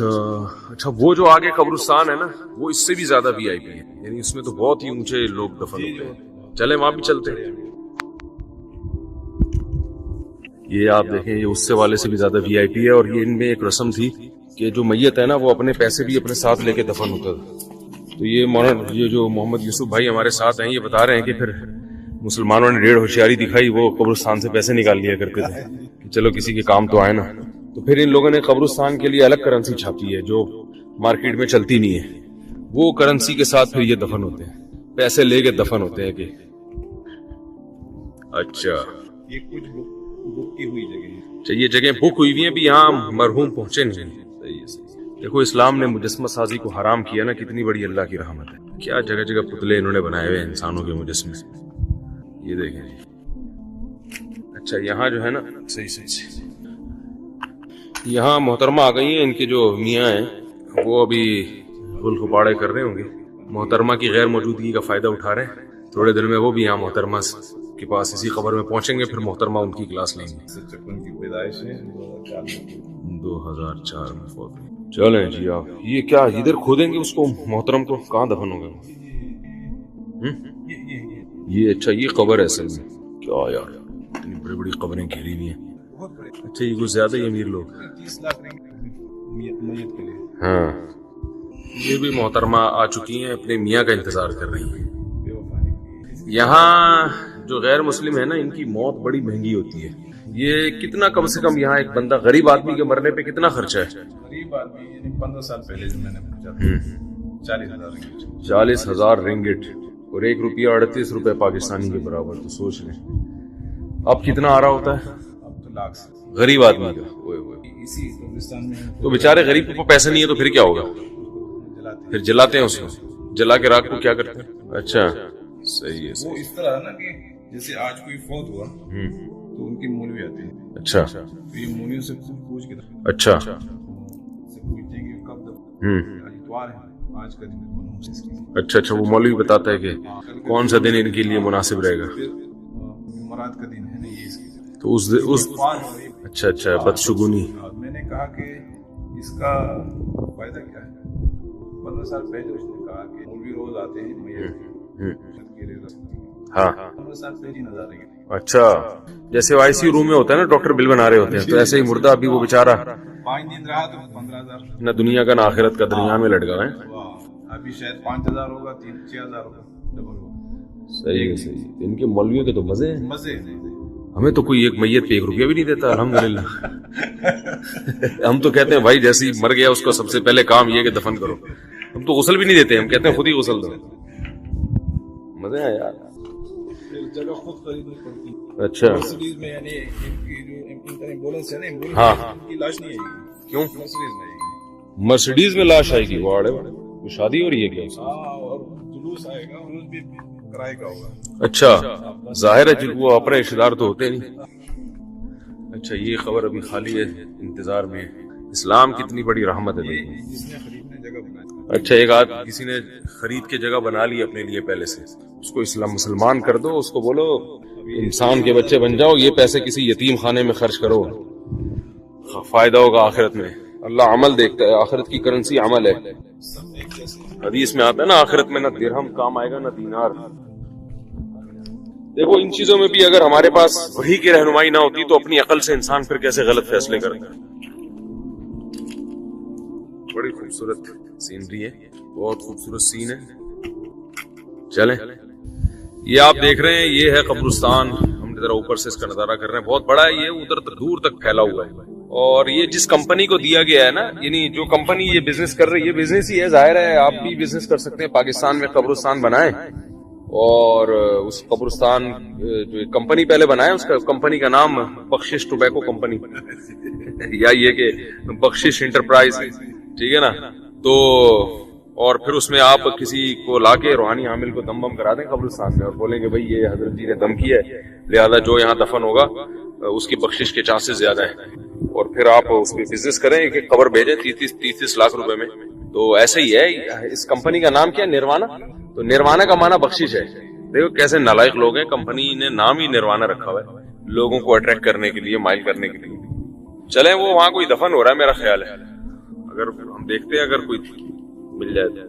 اچھا وہ جو آگے قبرستان ہے نا وہ اس سے بھی زیادہ وی آئی پی ہے, یعنی اس میں تو بہت ہی اونچے لوگ دفن ہوتے ہیں. چلیں وہاں بھی چلتے ہیں. یہ آپ دیکھیں یہ اس سے والے سے بھی زیادہ وی آئی پی ہے, اور یہ ان میں ایک رسم تھی کہ جو میت ہے نا وہ اپنے پیسے بھی اپنے ساتھ لے کے دفن ہوتا تھا. تو یہ جو محمد یوسف بھائی ہمارے ساتھ ہیں یہ بتا رہے ہیں کہ پھر مسلمانوں نے ڈیڑھ ہوشیاری دکھائی, وہ قبرستان سے پیسے نکال لیا کرتے تھے کہ چلو کسی کے کام تو آئے نا. تو پھر ان لوگوں نے قبرستان کے لیے الگ کرنسی چھاپی ہے جو مارکیٹ میں چلتی نہیں ہے, وہ کرنسی کے ساتھ پھر یہ دفن ہوتے ہیں, پیسے لے کے دفن ہوتے ہیں کہ اچھا یہ کچھ بک کی ہوئی جگہ ہے. اچھا یہ جگہ بک ہوئی ہوئی ہیں بھی یہاں مرحوم پہنچے نہیں. صحیح ہے. دیکھو اسلام نے مجسمہ سازی کو حرام کیا نا, کتنی بڑی اللہ کی رحمت ہے. کیا جگہ جگہ پتلے انہوں نے بنائے ہوئے انسانوں کے مجسمے. یہ دیکھیں. اچھا یہاں جو ہے نا صحیح یہاں محترمہ آ گئی ہیں, ان کے جو میاں ہیں وہ ابھی گل کپاڑے کر رہے ہوں گے, محترمہ کی غیر موجودگی کا فائدہ اٹھا رہے ہیں. تھوڑے دن میں وہ بھی یہاں محترمہ کے پاس اسی خبر میں پہنچیں گے, پھر محترمہ ان کی کلاس لیں گے. 56 کی پیدائش ہے, 2004 میں فوت ہوئی. چلیں جی آپ یہ کیا ادھر کھودیں گے اس کو محترم کو, کہاں دفن ہوگا یہ؟ اچھا یہ قبر ہے اصل میں. کیا یار اتنی بڑی بڑی قبریں گھیری ہوئی ہیں. اچھا یہ کچھ زیادہ ہی امیر لوگ 30 لاکھ میت کے لیے. ہاں یہ بھی محترمہ آ چکی ہیں, اپنے میاں کا انتظار کر رہی ہیں. یہاں جو غیر مسلم ہے نا ان کی موت بڑی مہنگی ہوتی ہے. یہ کتنا کم سے کم یہاں ایک بندہ غریب آدمی کے مرنے پہ کتنا خرچہ ہے؟ غریب آدمی یعنی 15 سال پہلے جو میں نے پوچھا 40,000 رنگٹ اور 1 روپیہ 38 روپے پاکستانی کے برابر. تو سوچ لیں اب کتنا آ رہا ہوتا ہے اب تو لاکھ غریب آدمی کا. اسی قبرستان میں تو بیچارے غریب کو پیسے نہیں ہے تو پھر کیا ہوگا؟ پھر جلاتے ہیں اس کو, جلا کے راکھ کو کیا کرتے ہیں. اچھا صحیح ہے. وہ اس طرح ہے نا کہ جیسے آج کوئی فوت ہوا تو ان کے مولوی آتے ہیں. اچھا تو یہ مولویوں سے پوچھ کے اچھا سے پوچھتے ہیں کہ کب اتوار ہے آج کا دن. اچھا وہ مولوی بتاتا ہے کہ کون سا دن ان کے لیے مناسب رہے گا. مراد کا دن ہے نا یہ. تو اس اچھا بدشگونی. میں نے کہا کہ اس کا فائدہ کیا ہے. 15 سال پہلے اس نے کہا کہ مولوی روز آتے ہیں ہاں 15 سال پہلے نظر آئے. اچھا جیسے آئی سی روم میں ہوتا ہے نا ڈاکٹر بل بنا رہے ہوتے ہیں, تو ایسے ہی مردہ ابھی وہ بیچارہ 5 دن رہا تو 15,000 نہ دنیا کا نہ آخرت کا درمیان میں لٹ گئے. ابھی شاید 5,000 ہوگا 6,000 ہوگا ڈبل ہوگا. صحیح ہے صحیح. ان کے مولویوں کے تو مزے ہیں. مزے ہمیں تو کوئی ایک میت پہ 1 روپیہ بھی نہیں دیتا الحمدللہ. ہم تو کہتے ہیں بھائی جیسے ہی مر گیا اس کو سب سے پہلے کام یہ کہ دفن کرو. ہم تو غسل بھی نہیں دیتے, ہم کہتے ہیں خود ہی غسل دو. مزے ہیں یار. جگہ خود خریدنی پڑتی ہے. اچھا مرسڈیز میں یعنی ان کی جو ان کا ایمبولینس ہے نا ایمبولینس ہاں ان کی لاش نہیں آئے گی. کیوں مرسڈیز میں آئے گی. مرسڈیز میں لاش آئے گی؟ واڑے وہ شادی ہو رہی ہے کیا؟ ہاں اور جلوس آئے گا, جلوس بھی کرائے کا ہوگا. اچھا ظاہر ہے وہ اپنے رشتے دار تو ہوتے نہیں. اچھا یہ خبر ابھی خالی ہے انتظار میں. اسلام کتنی بڑی رحمت ہے. جس نے خریدنے جگہ بنائی. اچھا ایک آدھ کسی نے خرید کے جگہ بنا لی اپنے لیے پہلے سے, اس کو اسلام مسلمان کر دو, اس کو بولو انسان کے بچے بن جاؤ, یہ پیسے کسی یتیم خانے میں خرچ کرو, فائدہ ہوگا آخرت میں. اللہ عمل دیکھتا ہے, آخرت کی کرنسی عمل ہے. حدیث میں آتا ہے نا آخرت میں نہ درہم کام آئے گا نہ دینار. دیکھو ان چیزوں میں بھی اگر ہمارے پاس وحی کی رہنمائی نہ ہوتی تو اپنی عقل سے انسان پھر کیسے غلط فیصلے کرتا. بڑی خوبصورت سینری ہے, بہت خوبصورت سین ہے. چلیں یہ آپ دیکھ رہے ہیں یہ ہے قبرستان. ہم ذرا اوپر سے اس کا نظارہ کر رہے ہیں, بہت بڑا ہے یہ, ادھر تک دور تک پھیلا ہوا ہے. اور یہ جس کمپنی کو دیا گیا ہے نا, یعنی جو کمپنی یہ بزنس کر رہی ہے, یہ بزنس ہی ہے, ظاہر ہے آپ بھی بزنس کر سکتے ہیں. پاکستان میں قبرستان بنائیں اور اس قبرستان جو کمپنی پہلے بنائے, اس کا کمپنی کا نام بخشش ٹوبیکو کمپنی یا یہ کہ بخشش انٹرپرائز, ٹھیک ہے نا. تو اور پھر اس میں آپ کسی کو لا کے روحانی عامل کو دم بم کرا دیں قبرستان میں اور بولیں کہ بھائی یہ حضرت جی نے دم کیا ہے, لہذا جو یہاں دفن ہوگا اس کی بخشش کے چانسز زیادہ ہیں. اور پھر آپ اس پہ بزنس کریں کہ قبر بھیجیں 30 لاکھ روپے میں. تو ایسے ہی ہے. اس کمپنی کا نام کیا ہے؟ نروانا. تو نروانا کا معنی بخشش ہے. دیکھو کیسے نالائق لوگ ہیں, کمپنی نے نام ہی نروانا رکھا ہوا ہے لوگوں کو اٹریکٹ کرنے کے لیے, مائل کرنے کے لیے. چلیں وہ وہاں کوئی دفن ہو رہا ہے میرا خیال ہے. اگر ہم دیکھتے ہیں اگر کوئی مل جائے تو.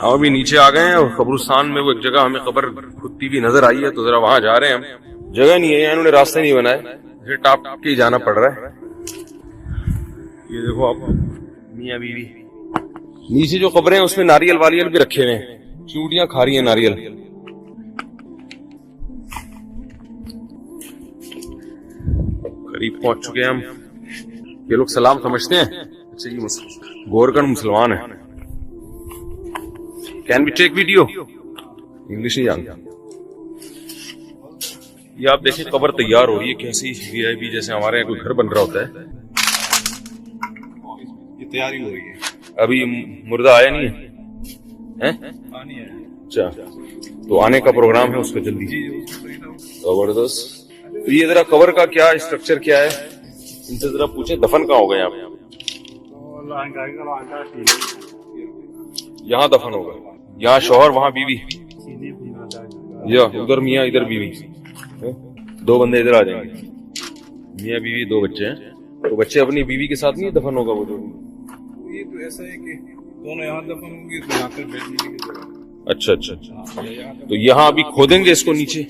ہم ابھی نیچے آ گئے ہیں اور قبرستان میں وہ ایک جگہ ہمیں قبر کھدتی ہوئی نظر آئی ہے تو ذرا وہاں جا رہے ہیں ہم. جگہ نہیں ہے، انہوں نے راستے نہیں بنائے، اسے ٹاپ کے ہی جانا پڑ رہا ہے. یہ دیکھو آپ میاں بیوی، نیچے جو قبریں ہیں اس میں ناریل واریل بھی رکھے ہوئے ہیں، چونٹیاں کھا رہی ہیں ناریل. قریب پہنچ چکے ہیں ہم. یہ لوگ سلام سمجھتے ہیں. اچھا یہ گورکن مسلمان ہیں. Can we take video? English نہیں جانتا. یہ آپ دیکھیں قبر تیار ہو رہی ہے کیسی وی آئی پی جیسے ہمارے یہاں کوئی گھر بن رہا ہوتا ہے. یہ تیاری ہو رہی ہے، ابھی مردہ آیا نہیں ہے؟ آنی ہے. اچھا تو آنے کا پروگرام ہے اس کا جلدی. زبردست. تو یہ ذرا قبر کا کیا اسٹرکچر کیا ہے ان سے ذرا پوچھیں. دفن کہاں ہو گئے آپ؟ یہاں دفن ہوگا، یہاں شوہر وہاں بیوی، یا ادھر میاں ادھر بیوی. دو بندے ادھر آ جائیں گے، میاں بیوی دو بچے ہیں. تو بچے اپنی بیوی کے ساتھ نہیں دفن ہوگا وہ جو. یہ تو ایسا ہے کہ دونوں یہاں دفن ہوں گے تو یہاں پر بیٹھنے کی جگہ. اچھا اچھا اچھا. تو یہاں ابھی کھودیں گے اس کو نیچے.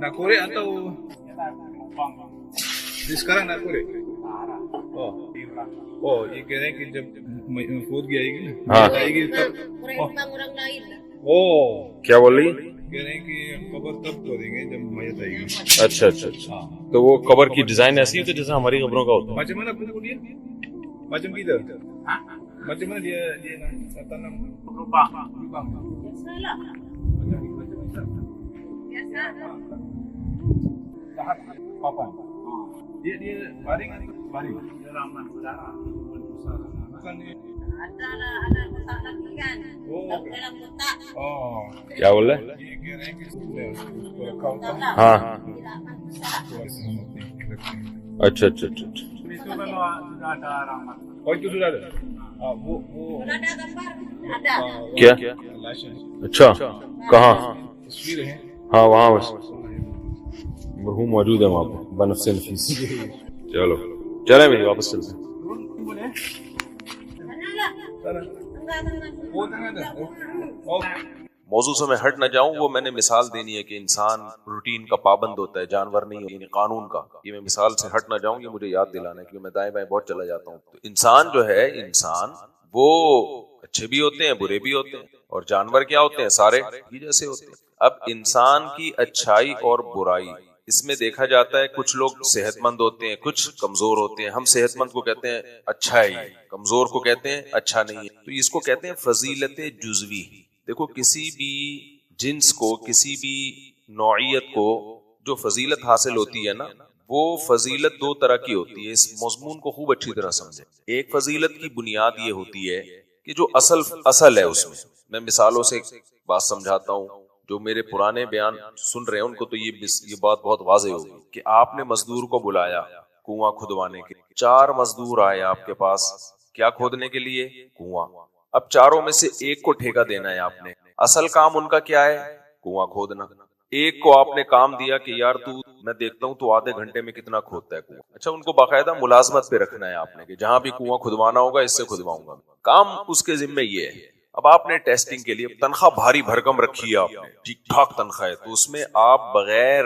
نہ کورے آتا وہ جس کرا نہ کورے. یہ کہہ رہے ہیں کہ جب فوت بھی آئے گی نا، ہاں آئے گی تب. کیا بول رہی ہے؟ کہہ رہے ہیں کہ قبر تب کھودیں گے جب میت آئے گی. اچھا اچھا اچھا. تو وہ قبر کی ڈیزائن ایسی ہوتی ہے جیسے ہماری قبروں کا ہوتا ہے. macam mana pun dia? Macam kita? Macam mana dia nak tanam lubang? Biasalah. Biasa. Tahap papan. Dia baring. Dia ramah darah. Bukan dia. Ada kotak lagi kan? Dalam kotak. کیا بول رہے ہیں؟ یہ کہہ رہے ہیں کہ رکھا ہوتا ہے. ہاں اچھا. اچھا اچھا اچھا. اور جو سنا ہے وہ کیا؟ لاشیں اچھا کہاں؟ تصویر ہیں. ہاں وہاں بس مرحوم موجود ہے وہاں پہ بنفس نفیس. چلو چلیں بھائی واپس چلتے ہیں. موضوع سے میں ہٹ نہ جاؤں. وہ میں نے مثال دینی ہے کہ انسان روٹین کا پابند ہوتا ہے، جانور نہیں، یعنی قانون کا. یہ میں مثال سے ہٹ نہ جاؤں، یہ مجھے یاد دلانا ہے کیونکہ میں دائیں بائیں بہت چلا جاتا ہوں. تو انسان جو ہے، انسان وہ اچھے بھی ہوتے ہیں برے بھی ہوتے ہیں، اور جانور کیا ہوتے ہیں؟ سارے ہی جیسے ہوتے ہیں. اب انسان کی اچھائی اور برائی اس میں دیکھا جاتا ہے کچھ لوگ صحت مند ہوتے ہیں، کچھ کمزور ہوتے ہیں. ہم صحت مند کو کہتے ہیں اچھا ہے، کمزور کو کہتے ہیں اچھا نہیں ہے. تو اس کو کہتے ہیں فضیلت جزوی. دیکھو کسی بھی جنس کو، کسی بھی نوعیت کو جو فضیلت حاصل ہوتی ہے نا، وہ فضیلت دو طرح کی ہوتی ہے. اس مضمون کو خوب اچھی طرح سمجھیں. ایک فضیلت کی بنیاد یہ ہوتی ہے کہ جو اصل ہے اس میں مثالوں سے بات سمجھاتا ہوں. جو میرے پرانے بیان سن رہے ہیں ان کو تو یہ بات بہت واضح ہوگی کہ آپ نے مزدور کو بلایا کنواں کھدوانے کے. 4 مزدور آئے آپ کے پاس، کیا کھودنے کے لیے؟ کنواں. اب چاروں میں سے ایک کو ٹھیکہ دینا ہے آپ نے. اصل کام ان کا کیا ہے؟ کنواں کھودنا. ایک کو آپ نے کام دیا کہ یار تو میں دیکھتا ہوں تو آدھے گھنٹے میں کتنا کھودتا ہے کنواں. اچھا ان کو باقاعدہ ملازمت پہ رکھنا ہے آپ نے کہ جہاں بھی کنواں کھدوانا ہوگا اس سے کھدواؤں گا. کام اس کے ذمہ یہ ہے. اب آپ نے ٹیسٹنگ کے لیے تنخواہ بھاری بھرکم رکھی ہے، آپ نے ٹھیک ٹھاک تنخواہ ہے، تو اس میں آپ بغیر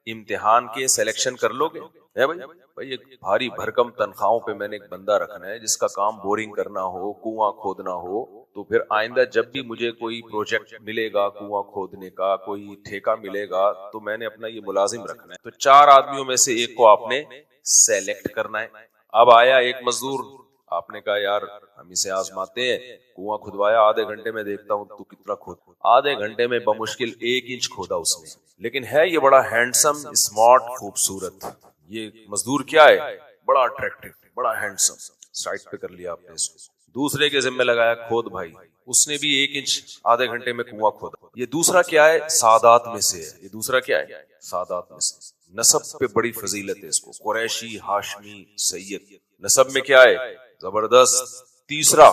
امتحان کے سلیکشن کر لو گے؟ بھائی ایک بھاری بھرکم تنخواہوں پہ میں نے ایک بندہ رکھنا ہے جس کا کام بورنگ کرنا ہو، کنواں کھودنا ہو. تو پھر آئندہ جب بھی مجھے کوئی پروجیکٹ ملے گا کنواں کھودنے کا، کوئی ٹھیکہ ملے گا، تو میں نے اپنا یہ ملازم رکھنا ہے. تو 4 آدمیوں میں سے ایک کو آپ نے سیلیکٹ کرنا ہے. اب آیا ایک مزدور، آپ نے کہا یار ہم اسے آزماتے ہیں. کنواں کھدوایا، آدھے گھنٹے میں دیکھتا ہوں تو کتنا کھود. آدھے گھنٹے میں بمشکل 1 انچ کھودا اس نے. لیکن ہے یہ بڑا ہینڈسم، اسمارٹ، خوبصورت. یہ مزدور کیا ہے؟ بڑا اٹریکٹیو، بڑا ہینڈسم. سائٹ پہ کر لیا آپ نے اس کو. دوسرے کے ذمہ لگایا کھود بھائی، اس نے بھی 1 انچ آدھے گھنٹے میں کنواں کھودا. یہ دوسرا کیا ہے؟ سادات میں سے ہے. یہ دوسرا کیا ہے؟ سادات میں سے. نسب پہ بڑی فضیلت ہے اس کو، قریشی، ہاشمی، سید. نسب میں کیا ہے؟ زبردست. تیسرا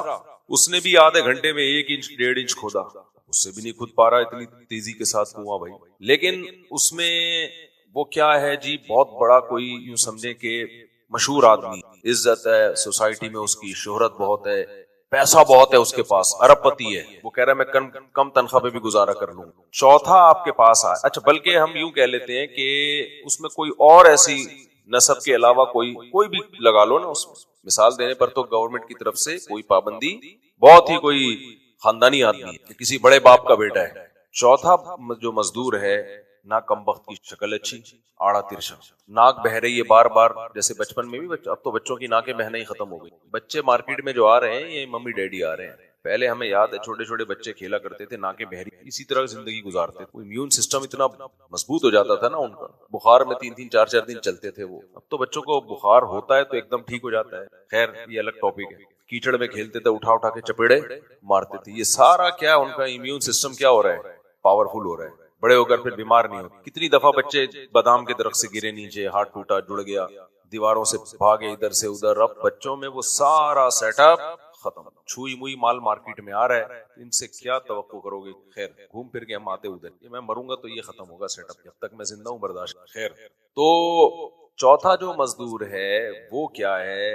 اس نے بھی آدھے گھنٹے میں 1 انچ 1.5 انچ کھودا. اس سے بھی نہیں کھود پا رہا اتنی تیزی کے ساتھ کنواں بھائی. لیکن اس میں وہ کیا ہے جی، بہت بڑا کوئی یوں سمجھے کہ مشہور آدمی, عزت ہے سوسائٹی میں, اس کی شہرت بہت ہے, پیسہ بہت ہے اس کے پاس, ارب پتی ہے, وہ کہہ رہا ہے میں کم تنخواہ پہ بھی گزارا کر لوں. چوتھا آپ کے پاس آئے, اچھا بلکہ ہم یوں کہہ لیتے ہیں کہ اس میں کوئی اور ایسی نسب کے علاوہ کوئی بھی لگا لو نا اس میں, مثال دینے پر تو گورنمنٹ کی طرف سے کوئی پابندی, بہت ہی کوئی خاندانی آدمی ہے, کسی بڑے باپ کا بیٹا ہے. چوتھا جو مزدور ہے, نہ کم بخت کی شکل اچھی, آڑا ترشا, ناک بہ رہی ہے بار بار, جیسے بچپن میں بھی, اب تو بچوں کی ناکیں بہنا ہی ختم ہو گئی. بچے مارکیٹ میں جو آ رہے ہیں یہ ممی ڈیڈی آ رہے ہیں, پہلے ہمیں یاد ہے چھوٹے چھوٹے بچے کھیلا کرتے تھے, ناکیں بہری, اسی طرح زندگی گزارتے تھے. امیون سسٹم اتنا مضبوط ہو جاتا تھا نا ان کا, بخار میں 3-3 4-4 دن چلتے تھے وہ. اب تو بچوں کو بخار ہوتا ہے تو ایک دم ٹھیک ہو جاتا ہے. خیر یہ الگ ٹاپک ہے. کیچڑ میں کھیلتے تھے, اٹھا کے چپیڑے مارتے تھے. یہ سارا کیا, ان کا امیون سسٹم کیا ہو رہا ہے, پاورفل ہو رہا ہے. بڑے ہو کر پھر بیمار نہیں ہوتے. کتنی دفعہ بچے بادام کے درخت سے گرے نیچے, ہاتھ ٹوٹا, جڑ گیا, دیواروں سے بھاگے ادھر سے ادھر. اب بچوں میں وہ سارا سیٹ اپ ختم, چھوئی موئی مال مارکیٹ میں آ رہا ہے, ان سے کیا توقع کرو گے. خیر گھوم پھر کے ہم آتے ادھر, میں مروں گا تو یہ ختم ہوگا سیٹ اپ, جب تک میں زندہ ہوں برداشت. خیر تو چوتھا جو مزدور ہے وہ کیا ہے,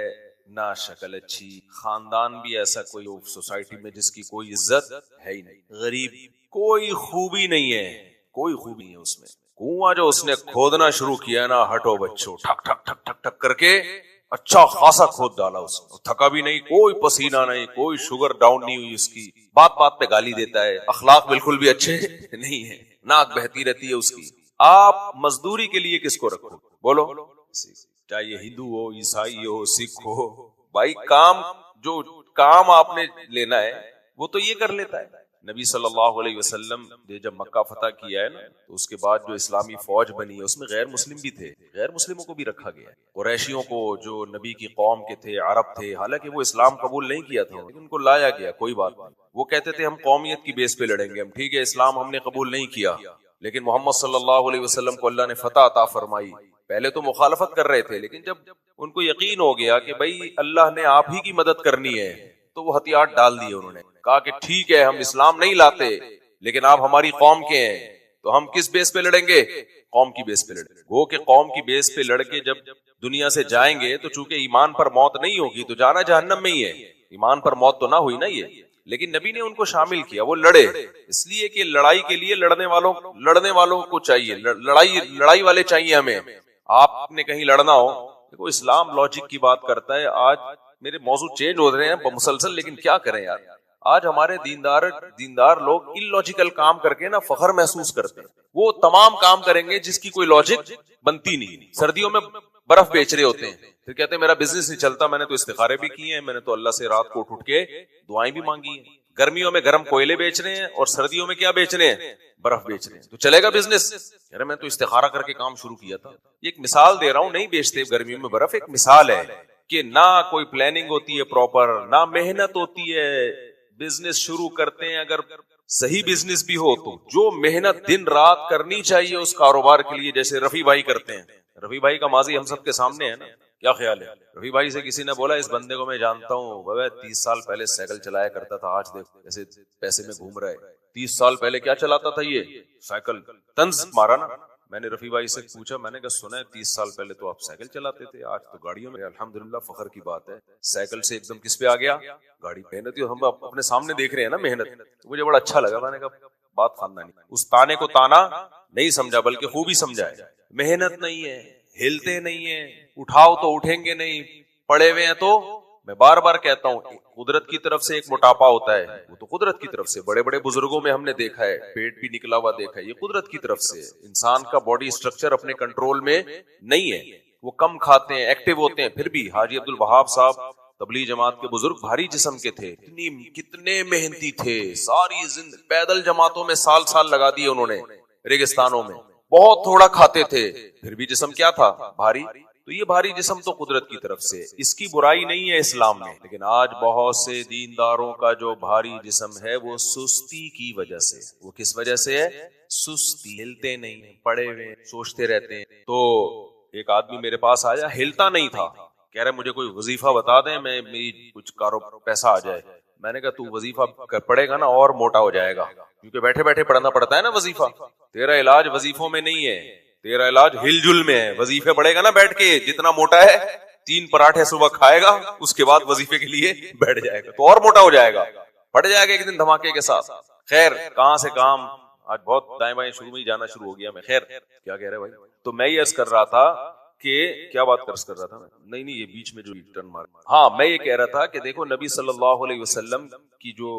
نہ شکل اچھی, خاندان بھی ایسا کوئی سوسائٹی میں جس کی کوئی عزت ہے ہی نہیں, غریب, کوئی خوبی نہیں ہے, کوئی خوبی نہیں ہے اس میں. کنواں جو اس نے کھودنا شروع کیا نا, ہٹو بچوں, ٹھک ٹھک ٹھک ٹھک ٹھک کر کے اچھا خاصا کھود ڈالا اس نے, تھکا بھی نہیں, کوئی پسینہ نہیں, کوئی شوگر ڈاؤن نہیں ہوئی اس کی. بات بات پہ گالی دیتا ہے, اخلاق بالکل بھی اچھے نہیں ہے, ناک بہتی رہتی ہے اس کی. آپ مزدوری کے لیے کس کو رکھو, بولو, چاہے یہ ہندو ہو, عیسائی ہو, سکھ ہو, بھائی جو کام آپ نے لینا ہے وہ تو یہ کر لیتا ہے. نبی صلی اللہ علیہ وسلم نے جب مکہ فتح کیا ہے نا, تو اس کے بعد جو اسلامی فوج بنی ہے اس میں غیر مسلم بھی تھے, غیر مسلموں کو بھی رکھا گیا. قریشیوں کو جو نبی کی قوم کے تھے, عرب تھے, حالانکہ وہ اسلام قبول نہیں کیا تھا, لیکن ان کو لایا گیا, کوئی بات نہیں. وہ کہتے تھے ہم قومیت کی بیس پہ لڑیں گے, ہم ٹھیک ہے اسلام ہم نے قبول نہیں کیا, لیکن محمد صلی اللہ علیہ وسلم کو اللہ نے فتح عطا فرمائی. پہلے تو مخالفت کر رہے تھے, لیکن جب ان کو یقین ہو گیا کہ بھائی اللہ نے آپ ہی کی مدد کرنی ہے, تو وہ ہتھیار ڈال دیے. انہوں نے کہا کہ ٹھیک ہے ہم اسلام نہیں لاتے, لیکن آپ ہماری قوم کے ہیں, تو ہم کس بیس پہ لڑیں گے, قوم کی بیس پہ لڑیں گے. گو کہ قوم کی بیس پہ لڑ کے جب دنیا سے جائیں گے تو چونکہ ایمان پر موت نہیں ہوگی تو جانا جہنم میں ہی ہے, ایمان پر موت تو نہ ہوئی نا یہ. لیکن نبی نے ان کو شامل کیا, وہ لڑے, اس لیے کہ لڑائی کے لیے لڑنے والوں کو چاہیے, لڑائی والے چاہیے ہمیں. آپ نے کہیں لڑنا ہو, دیکھو اسلام لاجک کی بات کرتا ہے. آج میرے موضوع چینج ہو رہے ہیں مسلسل, لیکن کیا کریں یار, آج ہمارے دیندار لوگ ان لاجیکل کام کر کے نا فخر محسوس کرتے ہیں. وہ تمام کام کریں گے جس کی کوئی لاجک بنتی نہیں. سردیوں میں برف بیچ رہے ہوتے ہیں, پھر کہتے ہیں میرا بزنس نہیں چلتا, میں نے تو استخارے بھی کیے ہیں, میں نے تو اللہ سے رات کو اٹھ کے دعائیں بھی مانگی ہیں. گرمیوں میں گرم کوئلے بیچ رہے ہیں اور سردیوں میں کیا بیچ رہے ہیں, برف بیچ رہے ہیں, تو چلے گا بزنس. یار میں تو استخارہ کر کے کام شروع کیا تھا. یہ ایک مثال دے رہا ہوں, نہیں بیچتے گرمیوں میں برف, ایک مثال ہے کہ نہ کوئی پلاننگ ہوتی ہے پراپر, نہ محنت ہوتی ہے. بزنس شروع کرتے ہیں, اگر صحیح بزنس بھی ہو تو جو محنت دن رات کرنی چاہیے اس کاروبار کے لیے, جیسے رفیع بھائی کرتے ہیں. رفیع بھائی کا ماضی ہم سب کے سامنے ہے نا, کیا خیال ہے. رفیع بھائی سے کسی نے بولا اس بندے کو میں جانتا ہوں, بابا 30 سال پہلے سائیکل چلایا کرتا تھا, آج دیکھ ایسے پیسے میں گھوم رہا ہے. 30 سال پہلے کیا چلاتا تھا یہ, سائیکل. طنز مارا نا. میں نے رفیع بھائی سے پوچھا, میں نے کہا سنا ہے 30 سال پہلے تو آپ سائیکل چلاتے تھے, آج تو گاڑیوں میں. الحمدللہ فخر کی بات ہے, سائیکل سے ایک دم کس پہ آ گیا, گاڑی. محنت ہم اپنے سامنے دیکھ رہے ہیں نا محنت, مجھے بڑا اچھا لگا. میں نے کہا بات خاندانی. اس تانے کو تانا نہیں سمجھا بلکہ خوبی سمجھا ہے. محنت نہیں ہے, ہلتے نہیں ہیں, اٹھاؤ تو اٹھیں گے نہیں, پڑے ہوئے ہیں. تو میں بار بار کہتا ہوں قدرت کی طرف سے ایک موٹاپا ہوتا ہے, وہ تو قدرت کی طرف سے. بڑے بڑے بزرگوں میں ہم نے دیکھا ہے پیٹ بھی نکلا ہوا دیکھا ہے, یہ قدرت کی طرف سے. انسان کا باڈی اسٹرکچر اپنے کنٹرول میں نہیں ہے, وہ کم کھاتے ہیں, ایکٹیو ہوتے ہیں. پھر بھی حاجی عبد الوہاب صاحب تبلیغ جماعت کے بزرگ بھاری جسم کے تھے, کتنے محنتی تھے, ساری زندگی پیدل جماعتوں میں سال لگا دیے انہوں نے, ریگستانوں میں. بہت تھوڑا کھاتے تھے, پھر بھی جسم کیا تھا, بھاری. تو یہ بھاری جسم تو قدرت کی طرف سے, اس کی برائی نہیں ہے اسلام میں. لیکن آج بہت سے دینداروں کا جو بھاری جسم ہے وہ سستی کی وجہ سے. وہ کس وجہ سے ہے, سستی. ہلتے نہیں, پڑے ہوئے سوچتے رہتے ہیں. تو ایک آدمی میرے پاس آیا, ہلتا نہیں تھا, کہہ رہے مجھے کوئی وظیفہ بتا دیں, میری کچھ پیسہ آ جائے. میں نے کہا تو وظیفہ پڑھے گا نا اور موٹا ہو جائے گا, کیونکہ بیٹھے بیٹھے پڑھنا پڑتا ہے نا وظیفہ. تیرا علاج وظیفوں میں نہیں ہے, تیرا علاج ہل جل میں ہے. وظیفے پڑھے گا نا بیٹھ کے, جتنا موٹا ہے 3 پراٹھے صبح کھائے گا, اس کے بعد وظیفے کے لیے بیٹھ جائے گا تو اور موٹا ہو جائے گا, پھٹ جائے گا ایک دن دھماکے کے ساتھ. خیر کہاں سے کام, آج بہت دائیں بائیں شروع میں ہی جانا شروع ہو گیا میں. خیر کیا کہہ رہے بھائی, تو میں یہ عرض کر رہا تھا کہ کیا بات عرض کر رہا تھا, نہیں یہ بیچ میں جو ٹرن مار, ہاں میں یہ کہہ رہا تھا کہ دیکھو نبی صلی اللہ علیہ وسلم کی جو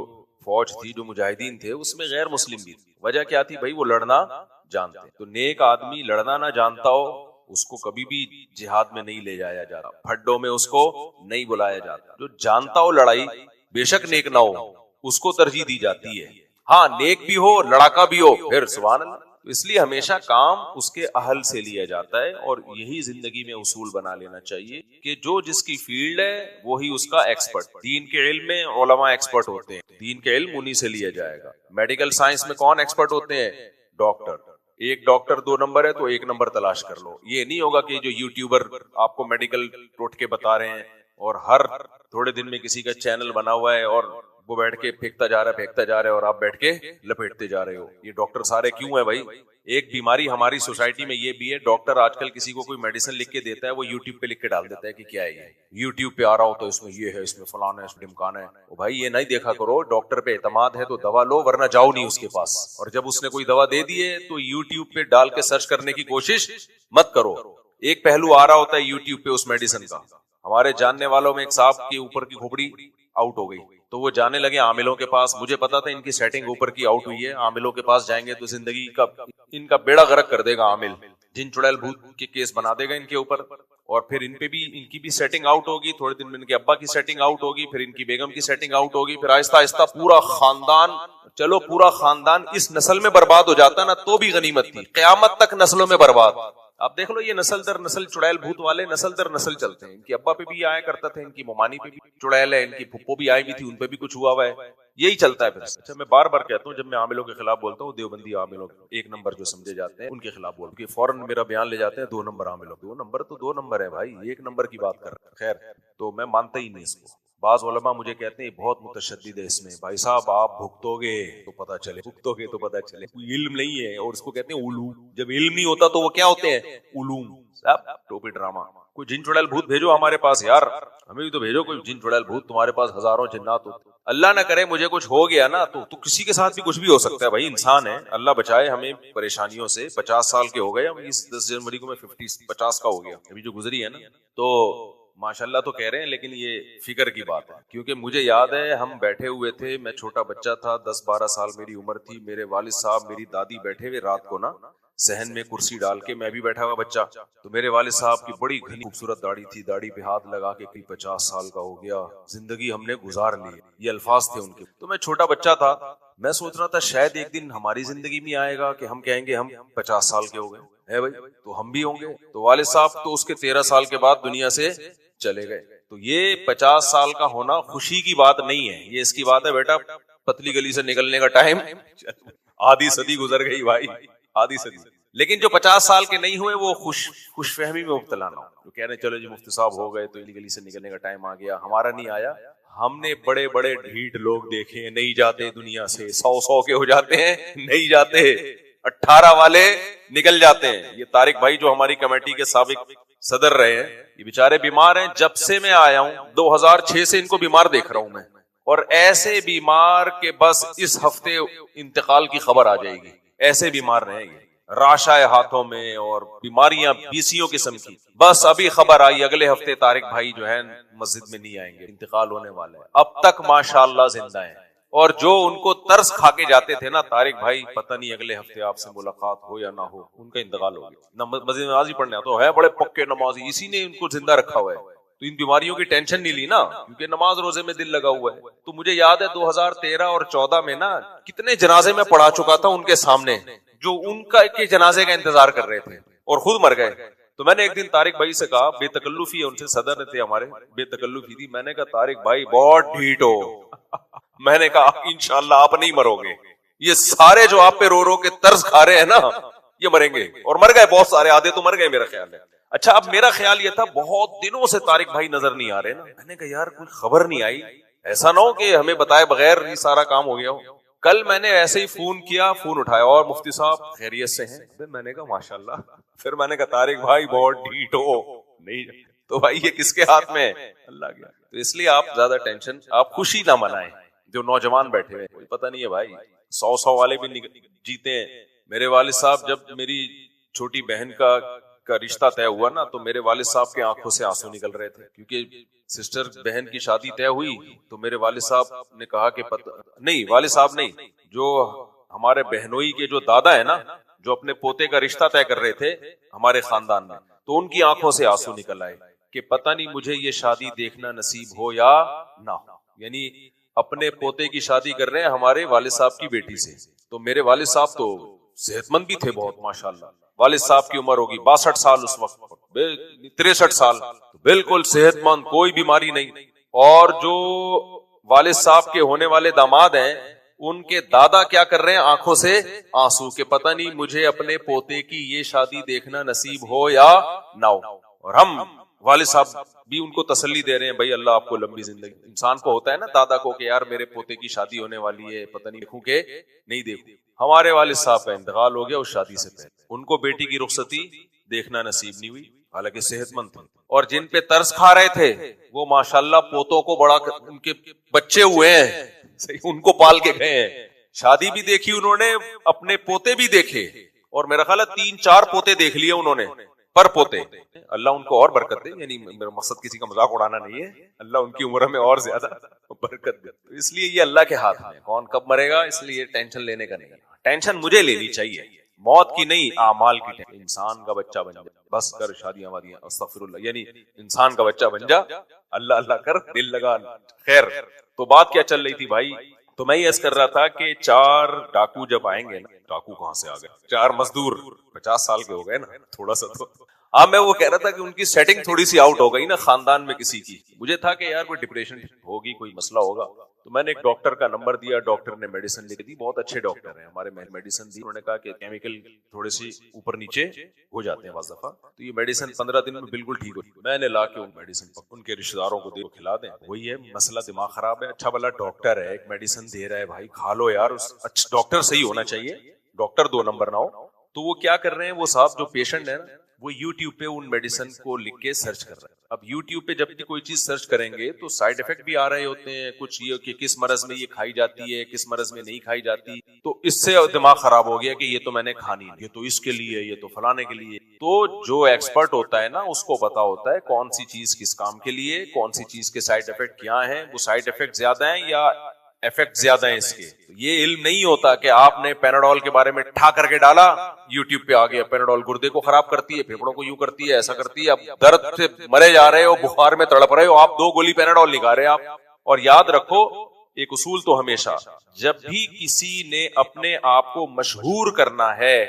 فوج تھی, جو مجاہدین تھے, اس میں غیر مسلم بھی تھے. وجہ کیا تھی بھائی, وہ لڑنا جانتے. تو نیک آدمی لڑنا نہ جانتا ہو اس کو کبھی بھی جہاد میں نہیں لے جایا جاتا, پھڈوں میں اس کو نہیں بلایا جاتا. جو جانتا ہو لڑائی, بے شک نیک نہ ہو, اس کو ترجیح دی جاتی ہے. ہاں نیک بھی ہو, لڑاکا بھی ہو, پھر سبحان اللہ. تو اس لیے ہمیشہ کام اس کے اہل سے لیا جاتا ہے, اور یہی زندگی میں اصول بنا لینا چاہیے کہ جو جس کی فیلڈ ہے وہی اس کا ایکسپرٹ. دین کے علم میں علماء ایکسپرٹ ہوتے ہیں, دین کے علم انہی سے لیا جائے گا. میڈیکل سائنس میں کون ایکسپرٹ ہوتے ہیں, ڈاکٹر. ایک ڈاکٹر 2 نمبر ہے تو 1 نمبر تلاش کر لو. یہ نہیں ہوگا کہ جو یوٹیوبر آپ کو میڈیکل ٹوٹکے بتا رہے ہیں اور ہر تھوڑے دن میں کسی کا چینل بنا ہوا ہے اور وہ بیٹھ کے پھینکتا جا رہا ہے اور آپ بیٹھ کے لپیٹتے جا رہے ہو. یہ ڈاکٹر سارے کیوں ہیں بھائی؟ ایک بیماری ہماری سوسائٹی میں یہ بھی ہے, ڈاکٹر آج کل کسی کو کوئی میڈیسن لکھ کے دیتا ہے, وہ یوٹیوب پہ لکھ کے ڈال دیتا ہے کہ کیا ہے یہ, یوٹیوب پہ آ رہا ہو تو اس میں یہ ہے, اس میں فلانا ہے, اس میں ڈمکانا ہے. بھائی یہ نہیں دیکھا کرو, ڈاکٹر پہ اعتماد ہے تو دوا لو, ورنہ جاؤ نہیں اس کے پاس. اور جب اس نے کوئی دوا دے دی ہے تو یوٹیوب پہ ڈال کے سرچ کرنے کی کوشش مت کرو. ایک پہلو آ رہا ہوتا ہے یوٹیوب پہ اس میڈیسن کا. ہمارے جاننے والوں میں ایک صاحب کے اوپر کی کھوپڑی آؤٹ ہو گئی تو وہ جانے لگے عاملوں کے پاس. مجھے پتا تھا ان کی سیٹنگ اوپر کی آؤٹ ہوئی ہے, عاملوں کے پاس جائیں گے تو زندگی کا ان کا بیڑا غرق کر دے گا عامل, جن چڑیل بھوت کے کیس بنا دے گا ان کے اوپر. اور پھر ان پہ بھی, ان کی بھی سیٹنگ آؤٹ ہوگی, تھوڑے دن میں ان کے ابا کی سیٹنگ آؤٹ ہوگی, پھر ان کی بیگم کی سیٹنگ آؤٹ ہوگی, پھر آہستہ آہستہ پورا خاندان, چلو پورا خاندان اس نسل میں برباد ہو جاتا نا تو بھی غنیمت تھی. قیامت تک نسلوں میں برباد. آپ دیکھ لو یہ نسل در نسل چڑیل بھوت والے نسل در نسل چلتے ہیں. ان کے ابا پہ بھی آیا کرتا تھا, ان کی ممانی پہ بھی چڑیل ہے, ان کی پھپھو بھی آئی بھی تھی, ان پہ بھی کچھ ہوا ہوا ہے. یہی چلتا ہے پھر. اچھا میں بار بار کہتا ہوں, جب میں عاملوں کے خلاف بولتا ہوں, دیوبندی عاملوں 1 نمبر جو سمجھے جاتے ہیں ان کے خلاف بولتا ہوں کہ فوراً میرا بیان لے جاتے ہیں 2 نمبر عاملوں. 2 نمبر تو 2 نمبر ہے بھائی, 1 نمبر کی بات کر رہے ہیں. خیر تو میں مانتا ہی نہیں اس کو. بعض علماء مجھے کہتے ہیں بہت متشدد ہے اس میں. بھائی صاحب آپ بھگتو گے تو پتہ چلے, بھگتو گے تو پتہ چلے. کوئی علم نہیں ہے اور اس کو کہتے ہیں علوم. جب علم نہیں ہوتا تو وہ کیا ہوتے ہیں, علوم. صاحب ٹوپی ڈرامہ. کوئی جن چڑیل بھوت بھیجو ہمارے پاس یار, ہمیں بھی تو بھیجو کوئی جن چڑیل بھوت. تمہارے پاس ہزاروں جنات ہوتے, اللہ نہ کرے مجھے کچھ ہو گیا نا تو کسی کے ساتھ بھی کچھ بھی ہو سکتا ہے بھائی, انسان ہے. اللہ بچائے ہمیں پریشانیوں سے. 50 سال کے ہو گئے ہم, اس 10 جنوری کو میں 50 کا ہو گیا ابھی جو گزری ہے نا. تو ماشاءاللہ تو کہہ رہے ہیں, لیکن یہ فکر کی بات ہے. کیونکہ مجھے یاد ہے ہم بیٹھے ہوئے تھے, میں چھوٹا بچہ تھا, 10-12 سال میری عمر تھی. میرے والد صاحب میری دادی بیٹھے ہوئے رات کو نا صحن میں کرسی ڈال کے, میں بھی بیٹھا ہوا بچہ. تو میرے والد صاحب کی بڑی گھنی خوبصورت داڑھی تھی, داڑھی پہ ہاتھ لگا کے 50 سال کا ہو گیا, زندگی ہم نے گزار لی. یہ الفاظ تھے ان کے. تو میں چھوٹا بچہ تھا, میں سوچ رہا تھا شاید ایک دن ہماری زندگی میں آئے گا کہ ہم کہیں گے ہم 50 سال کے ہو گئے ہے بھائی, تو ہم بھی ہوں گے. تو والد صاحب تو اس کے 13 سال کے بعد دنیا سے چلے گئے. تو یہ 50 سال کا ہونا خوشی کی بات نہیں ہے, یہ اس کی بات ہے بیٹا پتلی گلی سے نکلنے کا ٹائم, آدھی صدی گزر گئی بھائی, آدھی صدی. لیکن جو 50 سال کے نہیں ہوئے وہ خوش فہمی میں مبتلا نہ ہو, جو کہہ رہے چلو جی مفتی صاحب ہو گئے تو انہی گلی سے نکلنے کا ٹائم آ گیا. ہمارا نہیں آیا. ہم نے بڑے بڑے ڈھیٹ لوگ دیکھے, نہیں جاتے دنیا سے, 100 کے ہو جاتے ہیں, نہیں جاتے, 18 والے نکل جاتے ہیں. یہ طارق بھائی جو ہماری کمیٹی کے سابق صدر رہے ہیں, یہ بیچارے بیمار ہیں. جب سے میں آیا ہوں 2006 سے ان کو بیمار دیکھ رہا ہوں میں, اور ایسے بیمار کہ بس اس ہفتے انتقال کی خبر آ جائے گی. ایسے بیمار رہے یہ, راشا ہاتھوں میں اور بیماریاں بیسیوں قسم کی. بس ابھی خبر آئی اگلے ہفتے طارق بھائی جو ہے مسجد میں نہیں آئیں گے, انتقال ہونے والے ہیں. اب تک ماشاءاللہ زندہ ہیں. اور جو ان کو ترس کھا کے جاتے تھے نا طارق بھائی پتہ نہیں اگلے ہفتے آپ سے ملاقات ہو یا نہ ہو, ان کا انتقال ہو گیا. مسجد میں نماز ہی پڑھنے تو ہے بڑے پکے نمازی, اسی نے ان کو زندہ رکھا ہوا ہے. تو ان بیماریوں کی ٹینشن نہیں لی نا, کیونکہ نماز روزے میں دل لگا ہوا ہے. تو مجھے یاد ہے 2013 اور 14 میں نا کتنے جنازے میں پڑھا چکا تھا ان کے سامنے, جو ان کا کے جنازے کا انتظار کر رہے تھے اور خود مر گئے. تو میں نے ایک دن طارق بھائی سے کہا, بے تکلفی ہے ان سے, صدر تھے ہمارے, بے تکلفی تھی. میں نے کہا طارق بھائی بہت ڈھیٹ ہو, میں نے کہا انشاءاللہ آپ نہیں مرو گے, یہ سارے جو آپ پہ رو رو کے طرز کھا رہے ہیں نا یہ مریں گے. اور مر گئے بہت سارے, آدھے تو مر گئے میرا خیال ہے. اچھا اب میرا خیال یہ تھا بہت دنوں سے طارق بھائی نظر نہیں آ رہے نا, میں نے کہا یار کوئی خبر نہیں آئی, ایسا نہ ہو کہ ہمیں بتائے بغیر یہ سارا کام ہو گیا ہو. کل میں نے ایسے ہی فون کیا, فون اٹھایا, اور مفتی صاحب خیریت سے ہیں؟ میں نے کہا ماشاءاللہ. پھر میں نے کہا طارق بھائی بہت ڈھیٹ ہو, نہیں. تو بھائی یہ کس کے ہاتھ میں ہے؟ اللہ کے. تو اس لیے آپ زیادہ ٹینشن, آپ خوشی نہ منائیں. جو نوجوان بیٹھے ہوئے کوئی پتہ نہیں ہے بھائی, 100 والے بھی جیتے ہیں. میرے والد صاحب جب میری چھوٹی بہن کا رشتہ طے ہوا نا, تو میرے والد صاحب کے آنکھوں سے آنسو نکل رہے تھے, کیونکہ سسٹر بہن کی شادی طے ہوئی. تو میرے والد صاحب نے کہا کہ نہیں, والد صاحب نہیں, جو ہمارے بہنوئی کے جو دادا ہے نا, جو اپنے پوتے کا رشتہ طے کر رہے تھے ہمارے خاندان میں, تو ان کی آنکھوں سے آنسو نکل آئے کہ پتہ نہیں مجھے یہ شادی دیکھنا نصیب ہو یا نہ ہو. یعنی اپنے پوتے کی شادی کر رہے ہیں ہمارے والد صاحب کی بیٹی سے. تو میرے والد صاحب تو صحت مند بھی تھے بہت ماشاءاللہ. والد صاحب کی عمر ہوگی 62 سال اس وقت, 63 سال, بالکل صحت مند, کوئی بیماری نہیں. اور جو والد صاحب کے ہونے والے داماد ہیں, ان کے دادا کیا کر رہے ہیں, آنکھوں سے آنسو کہ پتہ نہیں مجھے اپنے پوتے کی یہ شادی دیکھنا نصیب ہو یا نہ ہو. اور ہم والد صاحب بھی ان کو تسلی دے رہے ہیں, بھائی اللہ آپ کو لمبی زندگی. انسان کو ہوتا ہے نا دادا کو کہ یار میرے پوتے کی شادی ہونے والی ہے, پتہ نہیں دیکھوں کہ نہیں دیکھوں. ہمارے والد صاحب کا انتقال ہو گیا اس شادی سے پہلے, ان کو بیٹی کی رخصتی دیکھنا نصیب نہیں ہوئی, حالانکہ صحت مند تھے. اور جن پہ ترس کھا رہے تھے وہ ماشاءاللہ پوتوں کو بڑا, ان کے بچے ہوئے ہیں, ان کو پال کے گئے ہیں. شادی بھی دیکھی انہوں نے, اپنے پوتے بھی دیکھے, اور میرا خیال ہے 3-4 پوتے دیکھ لیے انہوں نے پر پوتے. اللہ ان کو اور برکت دے. یعنی میرا مقصد کسی کا مذاق اڑانا نہیں ہے, اللہ ان کی عمر میں اور زیادہ برکت دے. اس لیے یہ اللہ کے ہاتھ میں, کون کب مرے گا, اس لیے ٹینشن لینے کا نہیں. ٹینشن مجھے لینی چاہیے موت کی نہیں, اعمال کی. انسان کا بچہ بن جا, بس کر شادیاں وادیاں, استغفر اللہ, یعنی انسان کا بچہ بن جا, اللہ اللہ کر, دل لگا. خیر, تو بات کیا چل رہی تھی بھائی, تو میں یہ عرض کر رہا تھا کہ 4 ڈاکو جب آئیں گے نا, ڈاکو کہاں سے آ گئے, 4 مزدور 50 سال کے ہو گئے نا, تھوڑا سا تو. ہاں میں وہ کہہ رہا تھا کہ ان کی سیٹنگ تھوڑی سی آؤٹ ہو گئی نا خاندان میں کسی کی. مجھے تھا کہ یار کوئی ڈپریشن ہوگی, کوئی مسئلہ ہوگا. تو میں نے ایک ڈاکٹر کا نمبر دیا, ڈاکٹر نے میڈیسن لکھ دی, بہت اچھے ڈاکٹر ہیں ہمارے, میڈیسن دی. انہوں نے کہا کہ کیمیکل تھوڑے سی اوپر نیچے ہو جاتے ہیں بعض دفعہ, تو یہ میڈیسن 15 دن میں بالکل ٹھیک ہو. میں نے لا کے وہ میڈیسن ان کے رشتے داروں کو دے کھلا دیں. وہی ہے مسئلہ, دماغ خراب ہے. اچھا بھلا ڈاکٹر ہے, ایک میڈیسن دے رہا ہے, بھائی کھا لو یار. اچھا ڈاکٹر صحیح ہونا چاہیے, ڈاکٹر 2 نمبر نہ ہو. تو وہ کیا کر رہے ہیں, وہ صاحب جو پیشنٹ ہے نا, وہ یوٹیوب پہ ان میڈیسن کو لکھ کے سرچ کر رہے ہیں. اب یوٹیوب پہ جب بھی کوئی چیز سرچ کریں گے تو سائیڈ افیکٹ بھی آ رہے ہوتے ہیں, کچھ یہ کہ کس مرض میں یہ کھائی جاتی ہے, کس مرض میں نہیں کھائی جاتی. تو اس سے دماغ خراب ہو گیا کہ یہ تو میں نے کھانی, یہ تو اس کے لیے, یہ تو فلانے کے لیے. تو جو ایکسپرٹ ہوتا ہے نا, اس کو پتا ہوتا ہے کون سی چیز کس کام کے لیے, کون سی چیز کے سائیڈ افیکٹ کیا ہیں, وہ سائیڈ افیکٹ زیادہ ہیں یا افیکٹ زیادہ ہیں اس کے. یہ علم نہیں ہوتا کہ آپ نے پیناڈول کے بارے میں ٹھا کر کے ڈالا, یوٹیوب پہ آ گیا پیناڈول گردے کو خراب کرتی ہے, پھیپڑوں کو یوں کرتی ہے, ایسا کرتی ہے, اب درد سے مرے جا رہے ہو, بخار میں تڑپ رہے ہو, آپ 2 گولی پیناڈول نہیں کھا رہے آپ. اور یاد رکھو ایک اصول تو ہمیشہ, جب بھی کسی نے اپنے آپ کو مشہور کرنا ہے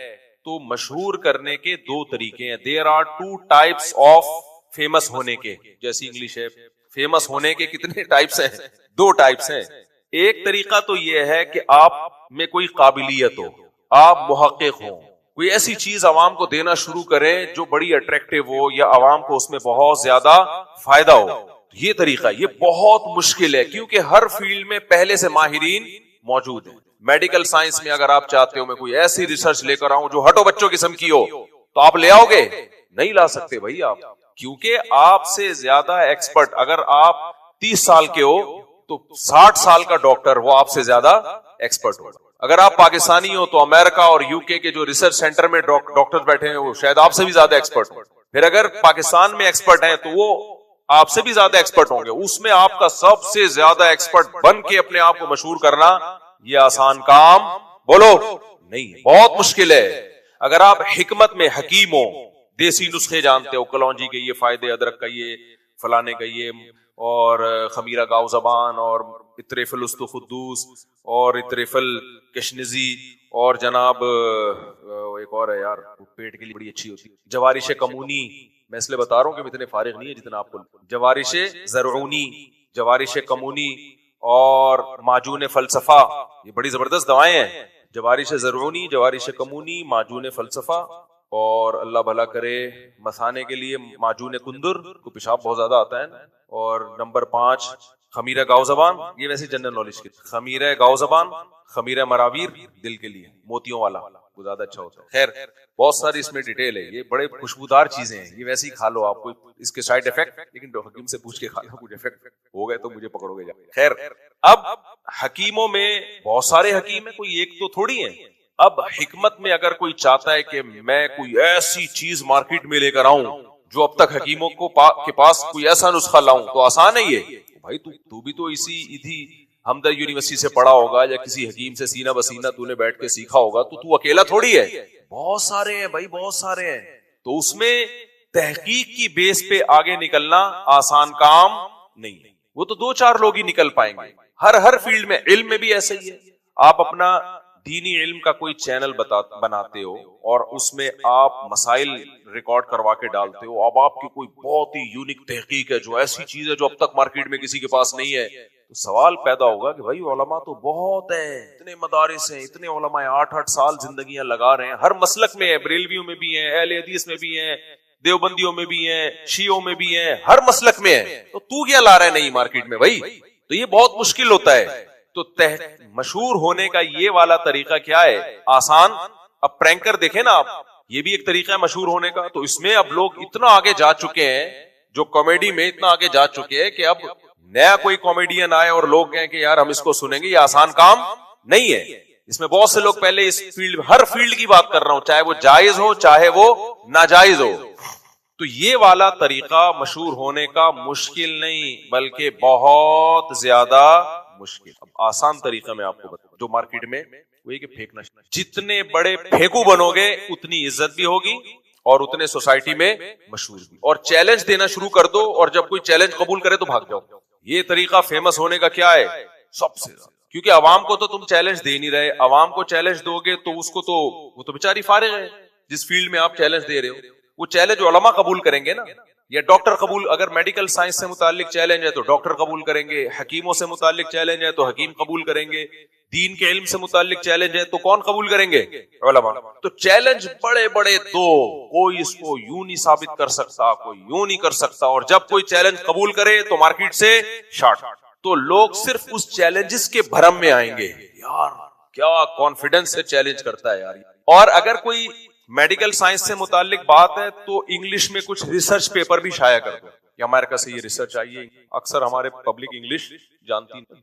تو مشہور کرنے کے 2 طریقے ہیں. There are 2 types of famous ہونے کے. جیسی انگلش ہے, فیمس ہونے کے کتنے ٹائپس ہیں, 2 ٹائپس ہیں. ایک طریقہ تو یہ ہے کہ آپ میں کوئی قابلیت ہو, آپ محقق ہوں, کوئی ایسی چیز عوام کو دینا شروع کریں جو بڑی اٹریکٹیو ہو یا عوام کو اس میں بہت زیادہ فائدہ ہو. یہ طریقہ یہ بہت مشکل ہے, کیونکہ ہر فیلڈ میں پہلے سے ماہرین موجود ہیں. میڈیکل سائنس میں اگر آپ چاہتے ہو میں کوئی ایسی ریسرچ لے کر آؤں جو ہٹو بچوں قسم کی ہو, تو آپ لے آؤ گے؟ نہیں لا سکتے بھائی آپ, کیونکہ آپ سے زیادہ ایکسپرٹ, اگر آپ 30 سال کے ہو تو 60 سال کا ڈاکٹر وہ آپ سے زیادہ ایکسپرٹ ہوگا. اگر آپ پاکستانی ہو تو امریکہ اور UK کے جو ریسرچ سینٹر میں ڈاکٹر بیٹھے ہیں وہ شاید آپ سے بھی زیادہ ایکسپرٹ ہو. پھر اگر پاکستان میں ایکسپرٹ ہیں تو وہ آپ سے بھی زیادہ ایکسپرٹ ہوں گے. اس میں آپ کا سب سے زیادہ ایکسپرٹ بن کے اپنے آپ کو مشہور کرنا یہ آسان کام بولو نہیں, بہت مشکل ہے. اگر آپ حکمت میں حکیم ہو, دیسی نسخے جانتے ہو, کلونجی کے یہ فائدے, ادرک کا یہ, فلانے کا یہ, اور خمیرہ گاؤ زبان, اور اطریف الاستخدوس, اور اطریف الکشنزی, اور جناب ایک اور ہے یار پیٹ کے لیے بڑی اچھی ہوتی ہے, جوارش کمونی. میں اس لیے بتا رہا ہوں کہ میں اتنے فارغ نہیں ہے جتنا آپ کو. جوارش زرعونی, جوارش کمونی, اور معجون فلسفہ, یہ بڑی زبردست دوائیں ہیں. جوارش زرعونی, جوارش کمونی, معجون فلسفہ, اور اللہ بھلا کرے مسانے کے لیے معجون کندر, کو پیشاب بہت زیادہ آتا ہے نا. اور نمبر 5 خمیرہ گاؤ زبان, یہ ویسے جنرل نالج کی, خمیرہ گاؤ زبان, خمیرہ مراویر دل کے لیے موتیوں والا وہ زیادہ اچھا ہوتا ہے. خیر بہت ساری اس میں ڈیٹیل ہے, یہ بڑے خوشبودار چیزیں ہیں, یہ ویسے ہی کھا لو, آپ کو اس کے سائڈ افیکٹ لیکن حکیم سے پوچھ کے کھا لو, کچھ افیکٹ ہو گئے تو مجھے پکڑو گے جا. خیر اب حکیموں میں بہت سارے حکیم ہیں, کوئی ایک تو تھوڑی ہیں. اب حکمت میں اگر کوئی چاہتا ہے کہ میں کوئی ایسی چیز مارکیٹ میں لے کر آؤں جو اب تک حکیموں کے پاس کوئی ایسا نسخہ لاؤں, تو آسان ہے یہ بھائی. تو بھی تو اسی ہمدرد یونیورسٹی سے پڑھا ہوگا یا کسی حکیم سے سینہ بسینہ تو نے بیٹھ کے سیکھا ہوگا, تو اکیلا تھوڑی ہے, بہت سارے ہیں بھائی, بہت سارے ہیں. تو اس میں تحقیق کی بیس پہ آگے نکلنا آسان کام نہیں ہے, وہ تو 2-4 لوگ ہی نکل پائیں گے. ہر فیلڈ میں, علم میں بھی ایسے ہی ہے. آپ اپنا دینی علم کا کوئی چینل بناتے ہو اور اس میں آپ مسائل ریکارڈ کروا کے ڈالتے ہو, اب آپ کی کوئی بہت ہی یونیک تحقیق ہے جو ایسی چیز ہے جو اب تک مارکیٹ میں کسی کے پاس نہیں ہے, تو سوال پیدا ہوگا کہ بھائی علماء تو بہت ہیں, اتنے مدارس ہیں, اتنے علماء 8-8 سال زندگیاں لگا رہے ہیں, ہر مسلک میں ہیں, بریلویوں میں بھی ہیں, اہل حدیث میں بھی ہیں, دیوبندیوں میں بھی ہیں, شیعوں میں بھی ہیں, ہر مسلک میں ہیں, تو کیا لا رہا ہے نئی مارکیٹ میں بھائی؟ تو یہ بہت مشکل ہوتا ہے. تو مشہور ہونے کا یہ والا طریقہ کیا ہے؟ آسان. اب پرینکر دیکھیں نا آپ, یہ بھی ایک طریقہ ہے مشہور ہونے کا. تو اس میں اب لوگ اتنا آگے جا چکے ہیں, جو کامیڈی میں اتنا آگے جا چکے ہیں کہ اب نیا کوئی کامیڈین آئے اور لوگ کہیں کہ یار ہم اس کو سنیں گے, یہ آسان کام نہیں ہے. اس میں بہت سے لوگ پہلے اس فیلڈ, ہر فیلڈ کی بات کر رہا ہوں, چاہے وہ جائز ہو چاہے وہ ناجائز ہو. تو یہ والا طریقہ مشہور ہونے کا مشکل نہیں بلکہ بہت زیادہ مشکل. اب آسان طریقہ میں آپ کو بتاؤں جو مارکیٹ میں وہی کہ پھینکنا, جتنے بڑے پھینکو بنو گے اتنی عزت بھی ہوگی اور اتنے سوسائٹی میں مشہور بھی. اور چیلنج دینا شروع کر دو, اور جب کوئی چیلنج قبول کرے تو بھاگ جاؤ. یہ طریقہ فیمس ہونے کا کیا ہے سب سے زیادہ, کیونکہ عوام کو تو تم چیلنج دے نہیں رہے. عوام کو چیلنج دو گے تو اس کو تو وہ تو بیچاری فارغ ہے جس فیلڈ میں آپ چیلنج دے رہے ہو. وہ چیلنج علماء قبول کریں گے نا, یا ڈاکٹر قبول, اگر میڈیکل سائنس سے متعلق چیلنج ہے تو ڈاکٹر قبول کریں گے, حکیموں سے متعلق چیلنج ہے تو حکیم قبول کریں گے, دین کے علم سے متعلق چیلنج ہے تو کون قبول کریں گے؟ علماء. تو چیلنج بڑے بڑے دو, کوئی اس کو یوں نہیں ثابت کر سکتا, کوئی یوں نہیں کر سکتا, اور جب کوئی چیلنج قبول کرے تو مارکیٹ سے شارٹ. تو لوگ صرف اس چیلنجز کے بھرم میں آئیں گے, یار کیا کانفیڈنس سے چیلنج کرتا ہے یار. اور اگر کوئی میڈیکل سائنس سے متعلق بات ہے تو انگلش میں کچھ ریسرچ پیپر بھی شائع کر دو کہ امریکہ سے یہ ریسرچ آئی ہے. اکثر ہمارے پبلک انگلش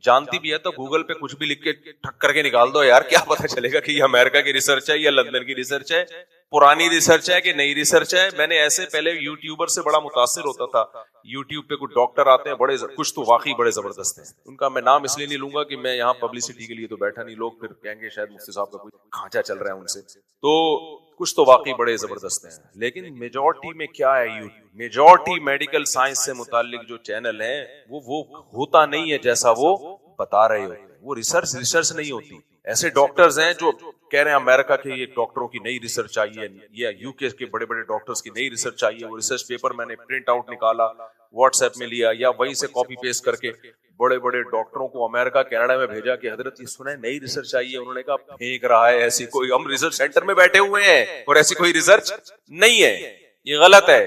جانتی بھی ہے تو گوگل پہ کچھ بھی لکھ کے ٹھک کر کے نکال دو, یار کیا پتا چلے گا کہ یہ امریکہ کی ریسرچ ہے یا لندن کی ریسرچ ہے, پرانی ریسرچ ہے کہ نئی ریسرچ ہے. میں نے ایسے پہلے یوٹیوبر سے بڑا متاثر ہوتا تھا. یوٹیوب پہ کچھ ڈاکٹر آتے ہیں بڑے, کچھ تو واقعی بڑے زبردست ہیں. ان کا میں نام اس لیے نہیں لوں گا کہ میں یہاں پبلسٹی کے لیے تو بیٹھا نہیں, لوگ پھر کہیں گے شاید مفتی صاحب کا کوئی کھانچا چل رہا ہے ان سے. تو کچھ تو واقعی بڑے زبردست ہیں, لیکن میجورٹی میں کیا ہے, میجورٹی میڈیکل سائنس سے متعلق جو چینل ہیں وہ ہوتا نہیں ہے جیسا وہ بتا رہے ہوتے ہیں. وہ ریسرچ نہیں ہوتی. ایسے ڈاکٹرز ہیں جو کہہ رہے ہیں امریکہ کے یہ ڈاکٹروں کی نئی ریسرچ آئی ہے, یا یو کے کے بڑے بڑے ڈاکٹرز کی نئی ریسرچ آئی ہے. وہ ریسرچ پیپر میں نے پرنٹ آؤٹ نکالا, واٹس ایپ میں لیا, یا وہیں سے کاپی پیسٹ کر کے بڑے بڑے ڈاکٹروں کو امریکہ کینیڈا میں بھیجا کہ حضرت یہ سنیں نئی ریسرچ آئی ہے. انہوں نے کہا پھینک رہا ہے, ایسی کوئی, ہم ریسرچ سینٹر میں بیٹھے ہوئے ہیں اور ایسی کوئی ریسرچ نہیں ہے, یہ غلط ہے.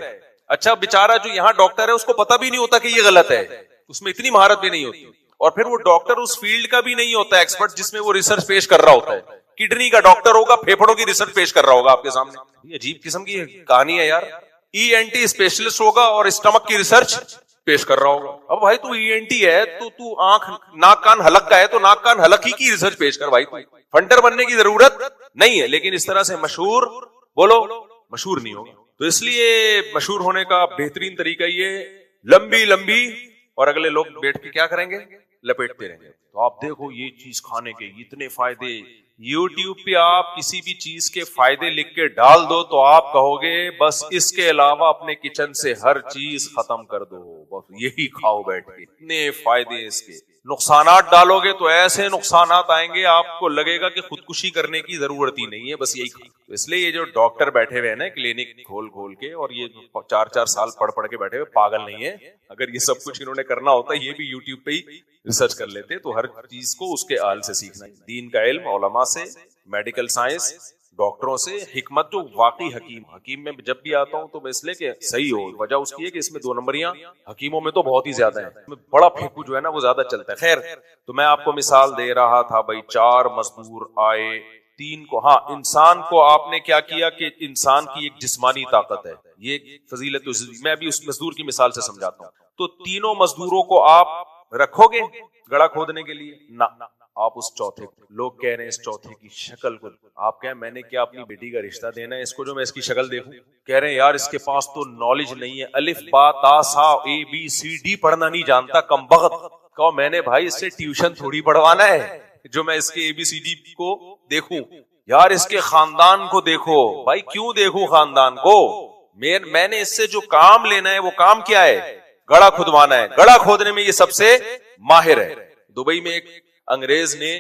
اچھا بیچارہ جو یہاں ڈاکٹر ہے اس کو پتہ بھی نہیں ہوتا کہ یہ غلط ہے, اس میں اتنی مہارت بھی نہیں ہوتی. اور پھر وہ ڈاکٹر اس فیلڈ کا بھی نہیں ہوتا ایکسپرٹ جس میں وہ ریسرچ پیش کر رہا ہوتا ہے. کڈنی کا ڈاکٹر ہوگا, پھیپھڑوں کی ریسرچ پیش کر رہا ہوگا آپ کے سامنے. یہ عجیب قسم کی کہانی ہے یار. ENT اسپیشلسٹ ہوگا اور اسٹمک کی ریسرچ پیش کر رہا ہوگا. اب بھائی تو ENT ہے تو آنکھ ناک کان حلق کا ہے تو ناک کان حلق ہی کی ریسرچ پیش کر بھائی, فنڈر بننے کی ضرورت نہیں ہے. لیکن اس طرح سے مشہور مشہور نہیں ہوگا. تو اس لیے مشہور ہونے کا بہترین طریقہ یہ لمبی اور اگلے لوگ بیٹھ کے کیا کریں گے, لپیٹتے رہیں گے. تو آپ دیکھو یہ چیز کھانے کے اتنے فائدے, یوٹیوب پہ آپ کسی بھی چیز کے فائدے لکھ کے ڈال دو تو آپ کہو گے بس اس کے علاوہ اپنے کچن سے ہر چیز ختم کر دو, بس یہی کھاؤ بیٹھ کے, اتنے فائدے اس کے. نقصانات ڈالو گے تو ایسے نقصانات آئیں گے آپ کو لگے گا کہ خودکشی کرنے کی ضرورت ہی نہیں ہے, بس یہی کھاؤ. اس لیے یہ جو ڈاکٹر بیٹھے ہوئے ہیں نا کلینک کھول کے, اور یہ 4 سال پڑھ کے بیٹھے ہوئے, پاگل نہیں ہے. اگر یہ سب کچھ انہوں نے کرنا ہوتا یہ بھی یوٹیوب پہ ہی ریسرچ کر لیتے. تو ہر چیز کو اس کے آل سے سیکھنا ہے. دین کا علم علماء سے, میڈیکل سائنس ڈاکٹروں سے حکمت جو واقعی حکیم میں جب بھی آتا ہوں تو میں اس لیے کہ صحیح ہو، وجہ اس کی ہے کہ اس میں 2 نمبریاں حکیموں میں تو بہت ہی زیادہ ہیں، اس میں بڑا پھینکو جو ہے نا وہ زیادہ چلتا ہے. خیر تو میں آپ کو مثال دے رہا تھا بھائی 4 مزدور آئے، 3 کو، ہاں انسان کو آپ نے کیا کیا کہ انسان کی ایک جسمانی طاقت ہے، یہ فضیلت، میں ابھی اس مزدور کی مثال سے سمجھاتا ہوں. تو تینوں مزدوروں کو آپ رکھو گے گڑھا کھودنے کے لیے؟ نہ، آپ اس چوتھے کو، لوگ کہہ رہے ہیں اس چوتھے کی شکل کو، آپ کہیں میں نے کیا اپنی بیٹی کا رشتہ دینا ہے اس کو جو میں اس کی شکل دیکھوں؟ کہہ رہے ہیں یار اس کے پاس تو نالج نہیں ہے، الف با تا سا ABCD پڑھنا نہیں جانتا کم بخت. کہو میں نے بھائی اس سے ٹیوشن تھوڑی پڑھوانا ہے جو میں اس کے ABCD کو دیکھوں، یار اس کے خاندان کو دیکھو. بھائی کیوں دیکھوں خاندان کو؟ میں نے اس سے جو کام لینا ہے وہ کام کیا ہے؟ گڑھا کھدوانا ہے. گڑھا کھودنے میں یہ سب سے ماہر ہے. دبئی میں ایک انگریز نے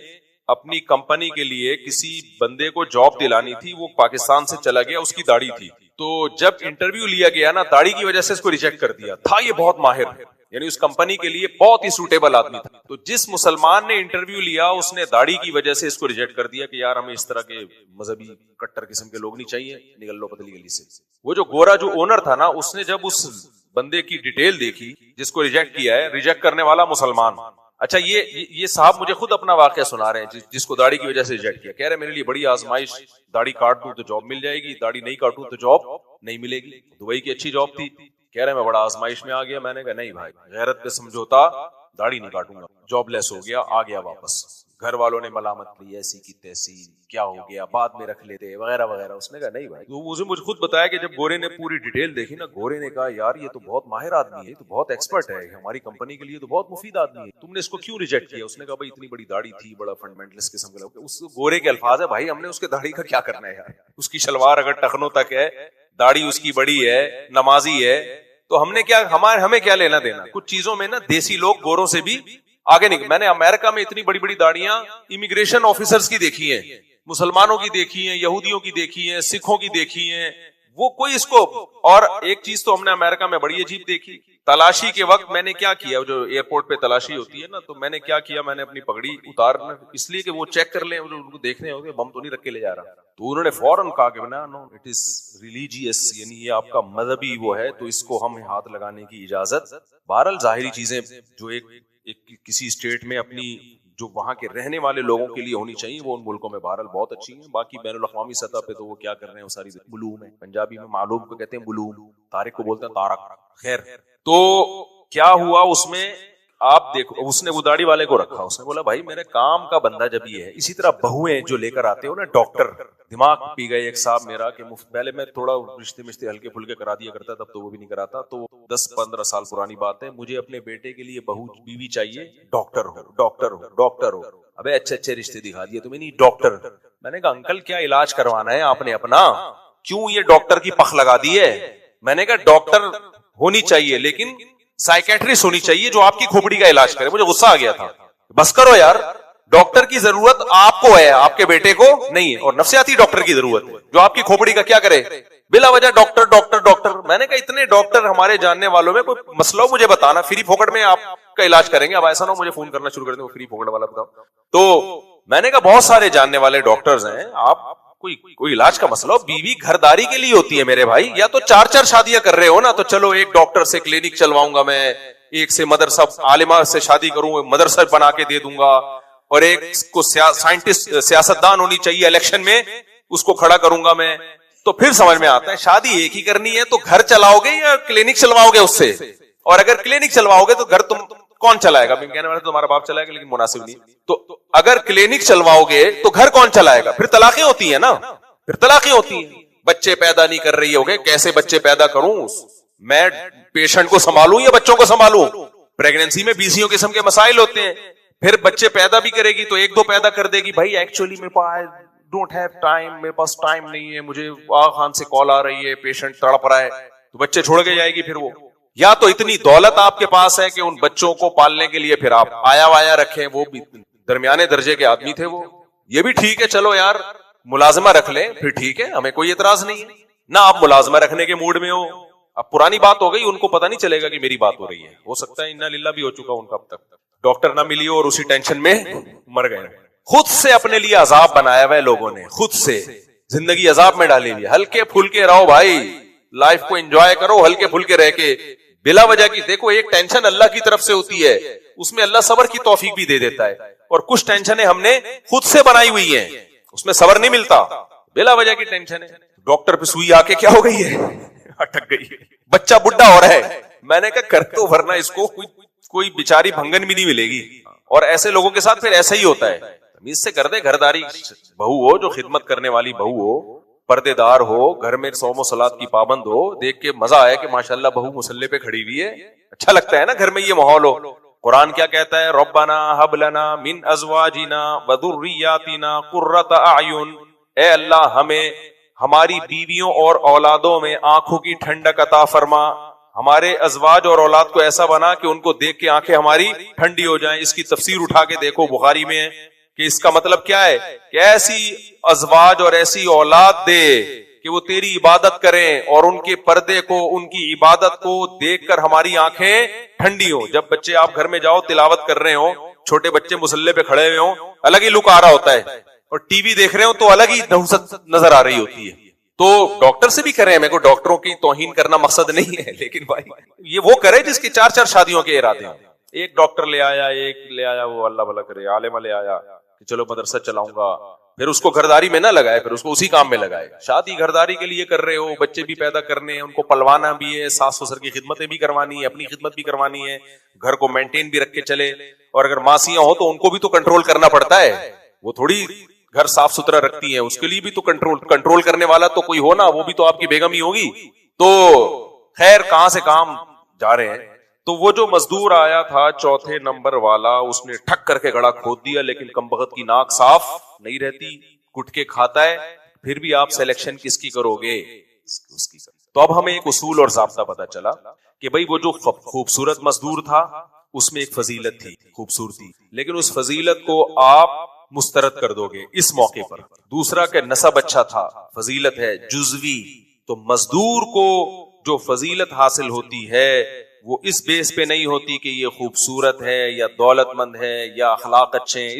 اپنی کمپنی کے لیے کسی بندے کو جاب دلانی تھی، وہ پاکستان سے چلا گیا، اس کی داڑھی تھی، تو جب انٹرویو لیا گیا نا داڑھی کی وجہ سے اس کو ریجیکٹ کر دیا تھا. یہ بہت ماہر ہے، یعنی اس کمپنی کے لیے بہت ہی سوٹیبل آدمی تھا. تو جس مسلمان نے انٹرویو لیا اس نے داڑھی کی وجہ سے اس کو ریجیکٹ کر دیا کہ یار ہمیں اس طرح کے مذہبی کٹر قسم کے لوگ نہیں چاہیے، نکل لو پتلی گلی سے. وہ جو گورا جو اونر تھا نا، اس نے جب اس بندے کی ڈیٹیل دیکھی جس کو ریجیکٹ کیا ہے، ریجیکٹ کرنے والا مسلمان. اچھا یہ صاحب مجھے خود اپنا واقعہ سنا رہے ہیں جس کو داڑھی کی وجہ سے ریجیکٹ کیا. کہہ رہے میرے لیے بڑی آزمائش، داڑھی کاٹ دوں تو جاب مل جائے گی، داڑھی نہیں کاٹوں تو جاب نہیں ملے گی. دبئی کی اچھی جاب تھی. کہہ رہے میں بڑا آزمائش میں آ گیا. میں نے کہا نہیں بھائی، غیرت پہ سمجھوتا، داڑھی نہیں کاٹوں گا. جاب لیس ہو گیا، آ گیا واپس. گھر والوں نے ملامت کی، ایسی کی تیسی، کیا ہو گیا، بعد میں رکھ لیتے وغیرہ وغیرہ. اس نے کہا نہیں بھائی. تو مجھے خود بتایا کہ جب گورے نے پوری ڈیٹیل دیکھی نا، گورے نے کہا یار یہ تو بہت ماہر آدمی ہے، یہ تو بہت ایکسپرٹ ہے، ہماری کمپنی کے لیے تو بہت مفید آدمی ہے، تم نے اس کو کیوں ریجیکٹ کیا؟ اس نے کہا بھائی اتنی بڑی داڑھی تھی، بڑا فنڈامنٹلسٹ قسم کا. اس گورے کے الفاظ ہے بھائی ہم نے اس کے داڑھی کا کیا کرنا ہے یار، اس کی شلوار اگر ٹخنوں تک ہے، داڑھی اس کی بڑی ہے، نمازی ہے، تو ہم نے کیا، ہمیں کیا لینا دینا. کچھ چیزوں میں نا دیسی لوگ گوروں سے بھی آگے نکل. میں نے امریکہ میں اتنی بڑی بڑی داڑیاں امیگریشن آفیسرز کی دیکھی ہیں، مسلمانوں کی دیکھی ہیں، یہودیوں کی دیکھی ہیں، سکھوں کی دیکھی ہیں، وہ کوئی اس کو. اور ایک چیز تو ہم نے امریکہ میں بڑی عجیب دیکھی، تلاشی کے وقت میں نے کیا کیا، جو ایئرپورٹ پہ تلاشی ہوتی ہے نا، تو میں نے کیا کیا، میں نے اپنی پگڑی اتارنا اس لیے کہ وہ چیک کر لیں، ان کو دیکھنے ہوگے بم تو نہیں رکھ کے لے جا رہا. تو انہوں نے فوراً کہا کہ نو اٹ از ریلیجیس، یعنی یہ آپ کا مذہبی وہ ہے تو اس کو ہم ہاتھ لگانے کی اجازت. بہرحال ظاہری چیزیں جو ایک کسی اسٹیٹ میں اپنی جو وہاں کے رہنے والے لوگوں کے لیے ہونی چاہیے وہ ان ملکوں میں بہرحال بہت اچھی ہیں. باقی بین الاقوامی سطح پہ تو وہ کیا کر رہے ہیں، وہ ساری معلوم ہے. پنجابی میں معلوم کو کہتے ہیں معلوم، طارق کو بولتے ہیں تارک. خیر تو کیا ہوا اس میں، آپ دیکھو اس نے وہ داڑھی والے کو رکھا، اس نے بولا بھائی میرے کام کا بندہ جب یہ ہے. اسی طرح بہویں جو لے کر آتے ہو نا ڈاکٹر، دماغ پی گئے ایک صاحب میرا کہ پہلے میں تھوڑا رشتے ہلکے پھلکے کرا دیا کرتا، تب تو وہ بھی نہیں کراتا. تو 10-15 سال پرانی بات ہے، مجھے اپنے بیٹے کے لیے بہو بیوی چاہیے ڈاکٹر ہو ڈاکٹر ہو ڈاکٹر ہو. ابے اچھے رشتے دکھا دیے تمہیں، نہیں ڈاکٹر. میں نے کہا انکل کیا علاج کروانا ہے آپ نے اپنا، کیوں یہ ڈاکٹر کی پخ لگا دی ہے؟ میں نے کہا ڈاکٹر ہونی چاہیے لیکن سائیکیٹرسٹ ہونی چاہیے جو آپ کی کھوپڑی کا علاج کرے. مجھے غصہ آ گیا تھا، بس کرو یار، ڈاکٹر کی ضرورت آپ کو ہے، آپ کے بیٹے کو نہیں ہے. اور نفسیاتی ڈاکٹر کی ضرورت ہے جو آپ کی کھوپڑی کا کیا کرے، بلا وجہ ڈاکٹر ڈاکٹر ڈاکٹر. میں نے کہا اتنے ڈاکٹر ہمارے جاننے والوں میں، کوئی مسئلہ ہو مجھے بتانا، فری پھوکٹ میں آپ کا علاج کریں گے. اب ایسا نہ ہو مجھے فون کرنا شروع کر دیں وہ فری پھوکٹ والا بتاؤ. تو میں نے کہا بہت سارے جاننے والے ڈاکٹرز ہیں، آپ کوئی علاج کا مسئلہ ہو، بیوی گھرداری کے لیے ہوتی ہے میرے بھائی. یا تو 4 شادیاں کر رہے ہو نا، تو چلو ایک ڈاکٹر سے کلینک چلواؤں گا میں، ایک سے مدرسہ عالمہ سے شادی کروں، مدرسہ بنا کے دے دوں گا، اور ایک کو سائنٹسٹ سیاستدان ہونی چاہیے، الیکشن میں اس کو کھڑا کروں گا میں. تو پھر سمجھ میں آتا ہے شادی ایک ہی کرنی ہے تو گھر چلاؤ گے یا کلینک چلواؤ گے اس سے؟ اور اگر کلینک چلواؤ گے تو گھر تم کون چلائے گا؟ کہنے والا تمہارا باپ چلائے گا، لیکن مناسب نہیں. تو اگر کلینک چلواؤ گے تو گھر کون چلائے گا؟ پھر طلاقیں ہوتی ہیں نا، پھر طلاقیں ہوتی ہیں. بچے پیدا نہیں کر رہی ہوگے، کیسے بچے پیدا کروں؟ میں پیشنٹ کو سنبھالوں یا بچوں کو سنبھالوں؟ پریگنینسی میں 20 قسم کے مسائل ہوتے ہیں. پھر بچے پیدا بھی کرے گی تو 1-2 پیدا کر دے گی. بھائی ایکچولی میرے پاس ڈونٹ ہیو ٹائم، میرے پاس ٹائم نہیں ہے، مجھے خان سے کال آ رہی ہے، پیشنٹ تڑپ رہا ہے، تو بچے چھوڑ کے جائے گی. پھر وہ یا تو اتنی دولت آپ کے پاس ہے کہ ان بچوں کو پالنے کے لیے پھر آپ آیا رکھیں، وہ بھی درمیانے درجے کے آدمی تھے وہ، یہ بھی ٹھیک ہے، چلو یار ملازمہ رکھ لیں پھر ٹھیک ہے، ہمیں کوئی اعتراض نہیں ہے. نہ آپ ملازمہ رکھنے کے موڈ میں ہو، اب پرانی بات ہو گئی، ان کو پتہ نہیں چلے گا کہ میری بات ہو رہی ہے. ہو سکتا ہے انا للہ بھی ہو چکا ان کا، اب تک ڈاکٹر نہ ملی ہو اور اسی ٹینشن میں مر گئے. خود سے اپنے لیے عذاب بنایا ہوا ہے لوگوں نے، خود سے. زندگی عذاب میں ڈالی ہوئی ہے. ہلکے پھلکے رہو بھائی, لائف کو انجوائے کرو ہلکے پھلکے رہ کے. بلا وجہ کی دیکھو ایک ٹینشن اللہ کی طرف سے ہوتی ہے, اس میں اللہ صبر کی توفیق بھی دے دیتا ہے, اور کچھ ٹینشنیں ہم نے خود سے بنائی ہوئی ہیں, اس میں صبر نہیں ملتا. بلا وجہ کی ٹینشن ہے. ڈاکٹر پہ سوئی آ کے کیا ہو گئی ہے, اٹک گئی ہے, بچہ بڈھا ہو رہا ہے. میں نے کہا کر تو, ورنہ اس کو کوئی بیچاری بھنگن بھی نہیں ملے گی. اور ایسے لوگوں کے ساتھ پھر ایسا ہی ہوتا ہے. تمیز سے کر دے, گھرداری بہو ہو, جو خدمت کرنے والی بہو ہو, پردے دار ہو, گھر میں صوم و صلات کی پابند ہو, دیکھ کے مزہ آئے کہ ماشاءاللہ بہو مصلی پہ کھڑی ہوئی ہے, اچھا لگتا ہے نا گھر میں یہ ماحول ہو. قرآن کیا کہتا ہے, ربنا ہب لنا من ازواجنا وذریاتنا قرۃ اعین, اے اللہ ہمیں ہماری بیویوں اور اولادوں میں آنکھوں کی ٹھنڈک عطا فرما. ہمارے ازواج اور اولاد کو ایسا بنا کہ ان کو دیکھ کے آنکھیں ہماری ٹھنڈی ہو جائیں. اس کی تفسیر اٹھا کے دیکھو بخاری میں, کہ اس کا مطلب کیا ہے, کہ ایسی ازواج اور ایسی اولاد دے کہ وہ تیری عبادت کریں, اور ان کے پردے کو, ان کی عبادت کو دیکھ کر ہماری آنکھیں ٹھنڈی ہوں. جب بچے آپ گھر میں جاؤ تلاوت کر رہے ہوں, چھوٹے بچے مصلی پہ کھڑے ہوئے ہوں, الگ ہی لک آ رہا ہوتا ہے, اور ٹی وی دیکھ رہے ہوں تو الگ ہی نحوست نظر آ رہی ہوتی ہے. تو ڈاکٹر سے بھی کریں, میں کو ڈاکٹروں کی توہین کرنا مقصد نہیں ہے, لیکن بھائی یہ وہ کرے جس کی 4 شادیوں کے ارادے ہیں. ایک ڈاکٹر لے آیا, وہ اللہ بھلا کرے, عالمہ لے آیا کہ چلو مدرسہ چلاؤں گا, پھر اس کو گھرداری میں نہ لگائے, پھر اس کو اسی کام میں لگائے. شادی گھرداری کے لیے کر رہے ہو, بچے بھی پیدا کرنے ہیں, ان کو پلوانا بھی ہے, ساس سسر کی خدمتیں بھی کروانی ہے, اپنی خدمت بھی کروانی ہے, گھر کو مینٹین بھی رکھ کے چلے. اور اگر ماسیاں ہو تو ان کو بھی تو کنٹرول کرنا پڑتا ہے, وہ تھوڑی گھر صاف ستھرا رکھتی ہیں, اس کے لیے بھی تو کنٹرول کرنے والا تو کوئی ہو نا, وہ بھی تو آپ کی بیگم ہی ہوگی. تو خیر کہاں سے کام جا رہے ہیں. تو وہ جو مزدور آیا تھا 4 نمبر والا, اس نے ٹھک کر کے گڑا کھود دیا, لیکن کمبخت کی ناک صاف نہیں رہتی, کٹ کے کھاتا ہے. پھر بھی آپ سلیکشن کس کی کرو گے, اس کی. تو اب ہمیں ایک اصول اور ضابطہ پتا چلا کہ بھائی وہ جو خوبصورت مزدور تھا اس میں ایک فضیلت تھی, خوبصورتی, لیکن اس فضیلت کو آپ مسترد کر دو گے اس موقع پر. دوسرا کہ نسب اچھا تھا, فضیلت ہے جزوی. تو مزدور کو جو فضیلت حاصل ہوتی ہے وہ اس بیس پہ نہیں ہوتی کہ یہ خوبصورت ہے یا دولت مند ہے یا اخلاق اچھے ہیں,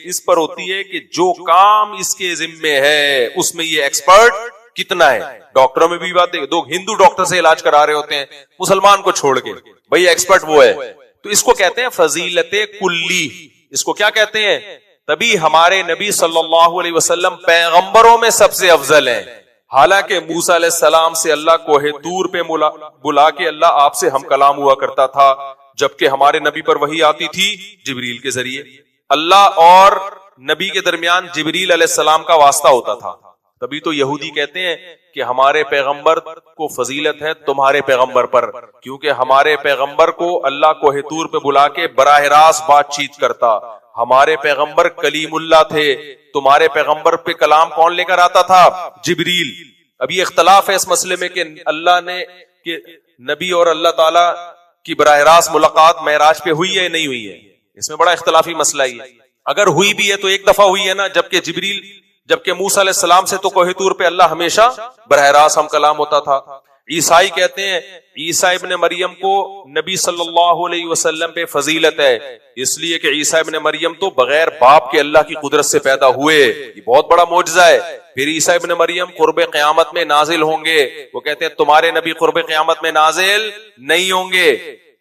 اس پر ہوتی ہے کہ جو کام اس کے ذمے ہے اس میں یہ ایکسپرٹ کتنا ہے. ڈاکٹروں میں بھی بات ہے, دو ہندو ڈاکٹر سے علاج کرا رہے ہوتے ہیں مسلمان کو چھوڑ کے, بھئی ایکسپرٹ وہ ہے. تو اس کو کہتے ہیں فضیلت کلی. اس کو کیا کہتے ہیں؟ تبھی ہمارے نبی صلی اللہ علیہ وسلم پیغمبروں میں سب سے افضل ہیں. حالانکہ موسیٰ علیہ السلام سے اللہ کوہ طور پہ بلا کے اللہ آپ سے ہم کلام ہوا کرتا تھا, جبکہ ہمارے نبی پر وحی آتی تھی جبریل کے ذریعے. اللہ اور نبی کے درمیان جبریل علیہ السلام کا واسطہ ہوتا تھا. تبھی تو یہودی کہتے ہیں کہ ہمارے پیغمبر کو فضیلت ہے تمہارے پیغمبر پر, کیونکہ ہمارے پیغمبر کو اللہ کوہ طور پہ بلا کے براہ راست بات چیت کرتا. ہمارے پیغمبر کلیم اللہ تھے, تمہارے پیغمبر پہ کلام کون لے کر آتا تھا؟ جبریل. اب یہ اختلاف ہے اس مسئلے میں کہ اللہ نے کہ نبی اور اللہ تعالی کی براہ راست ملاقات معراج پہ ہوئی ہے یا نہیں ہوئی ہے, اس میں بڑا اختلافی مسئلہ ہی ہے. اگر ہوئی بھی ہے تو ایک دفعہ ہوئی ہے نا, جبکہ موسیٰ علیہ السلام سے تو کوہ طور پہ اللہ ہمیشہ براہ راست ہم کلام ہوتا تھا. عیسائی کہتے ہیں عیسیٰ ابن مریم کو نبی صلی اللہ علیہ وسلم پہ فضیلت ہے, اس لیے کہ عیسیٰ ابن مریم تو بغیر باپ کے اللہ کی قدرت سے پیدا ہوئے, یہ بہت بڑا معجزہ ہے. پھر عیسیٰ ابن مریم قرب قیامت میں نازل ہوں گے, وہ کہتے ہیں تمہارے نبی قرب قیامت میں نازل نہیں ہوں گے.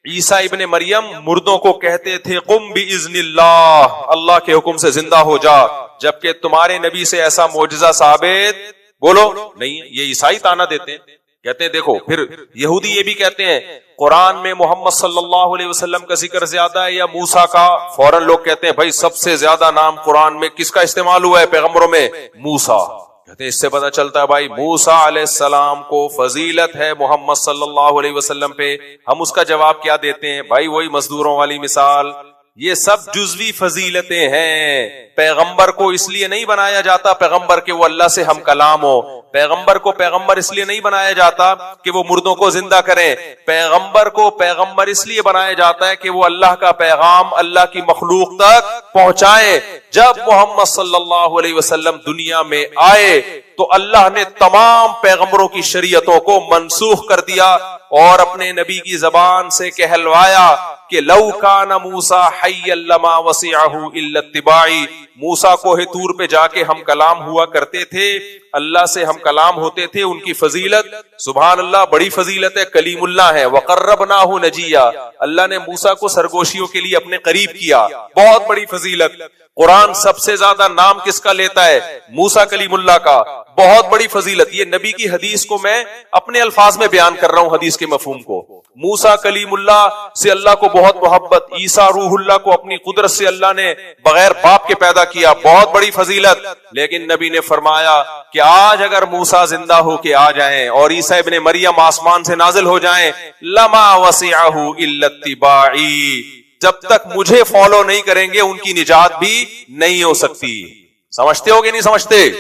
عیسیٰ ابن مریم مردوں کو کہتے تھے قم باذن اللہ, اللہ کے حکم سے زندہ ہو جا, جبکہ تمہارے نبی سے ایسا معجزہ ثابت بولو نہیں. یہ عیسائی تانا دیتے ہیں, کہتے ہیں دیکھو. پھر یہودی یہ بھی کہتے ہیں قرآن میں محمد صلی اللہ علیہ وسلم کا ذکر زیادہ ہے یا موسیٰ کا؟ فوراً لوگ کہتے ہیں بھائی سب سے زیادہ نام قرآن میں کس کا استعمال ہوا ہے پیغمبروں میں؟ موسیٰ. کہتے ہیں اس سے پتہ چلتا ہے بھائی موسیٰ علیہ السلام کو فضیلت ہے محمد صلی اللہ علیہ وسلم پہ. ہم اس کا جواب کیا دیتے ہیں؟ بھائی وہی مزدوروں والی مثال, یہ سب جزوی فضیلتیں ہیں. پیغمبر کو اس لیے نہیں بنایا جاتا پیغمبر کہ وہ اللہ سے ہم کلام ہو, پیغمبر کو پیغمبر اس لیے نہیں بنایا جاتا کہ وہ مردوں کو زندہ کریں, پیغمبر کو پیغمبر اس لیے بنایا جاتا ہے کہ وہ اللہ کا پیغام اللہ کی مخلوق تک پہنچائیں. جب محمد صلی اللہ علیہ وسلم دنیا میں آئے تو اللہ نے تمام پیغمبروں کی شریعتوں کو منسوخ کر دیا, اور اپنے نبی کی زبان سے کہلوایا کہ لو کان موسیٰ حیا لما وسعہ الا اتباعی، موسیٰ کوہ طور پہ جا کے ہم کلام ہوا کرتے تھے، اللہ سے ہم کلام ہوتے تھے، ان کی فضیلت سبحان اللہ بڑی فضیلت ہے، کلیم اللہ ہے، وقربناہ نجیا، اللہ نے موسیٰ کو سرگوشیوں کے لیے اپنے قریب کیا، بہت بڑی فضیلت۔ قرآن سب سے زیادہ نام کس کا لیتا ہے؟ موسیٰ کلیم اللہ کا، بہت بڑی فضیلت۔ یہ نبی کی حدیث کو میں اپنے الفاظ میں بیان کر رہا ہوں، حدیث کے مفہوم کو۔ موسیٰ کلیم اللہ سے اللہ کو بہت محبت، عیسیٰ روح اللہ کو اپنی قدرت سے اللہ نے بغیر باپ کے پیدا کیا، بہت بڑی فضیلت۔ لیکن نبی نے فرمایا کہ آج اگر موسیٰ زندہ ہو کے آ جائیں اور عیسیٰ ابن مریم آسمان سے نازل ہو جائیں، لما وسعہ الا اتباعی، جب تک مجھے فالو نہیں کریں گے ان کی نجات بھی نہیں ہو سکتی۔ سمجھتے ہو کہ نہیں سمجھتے؟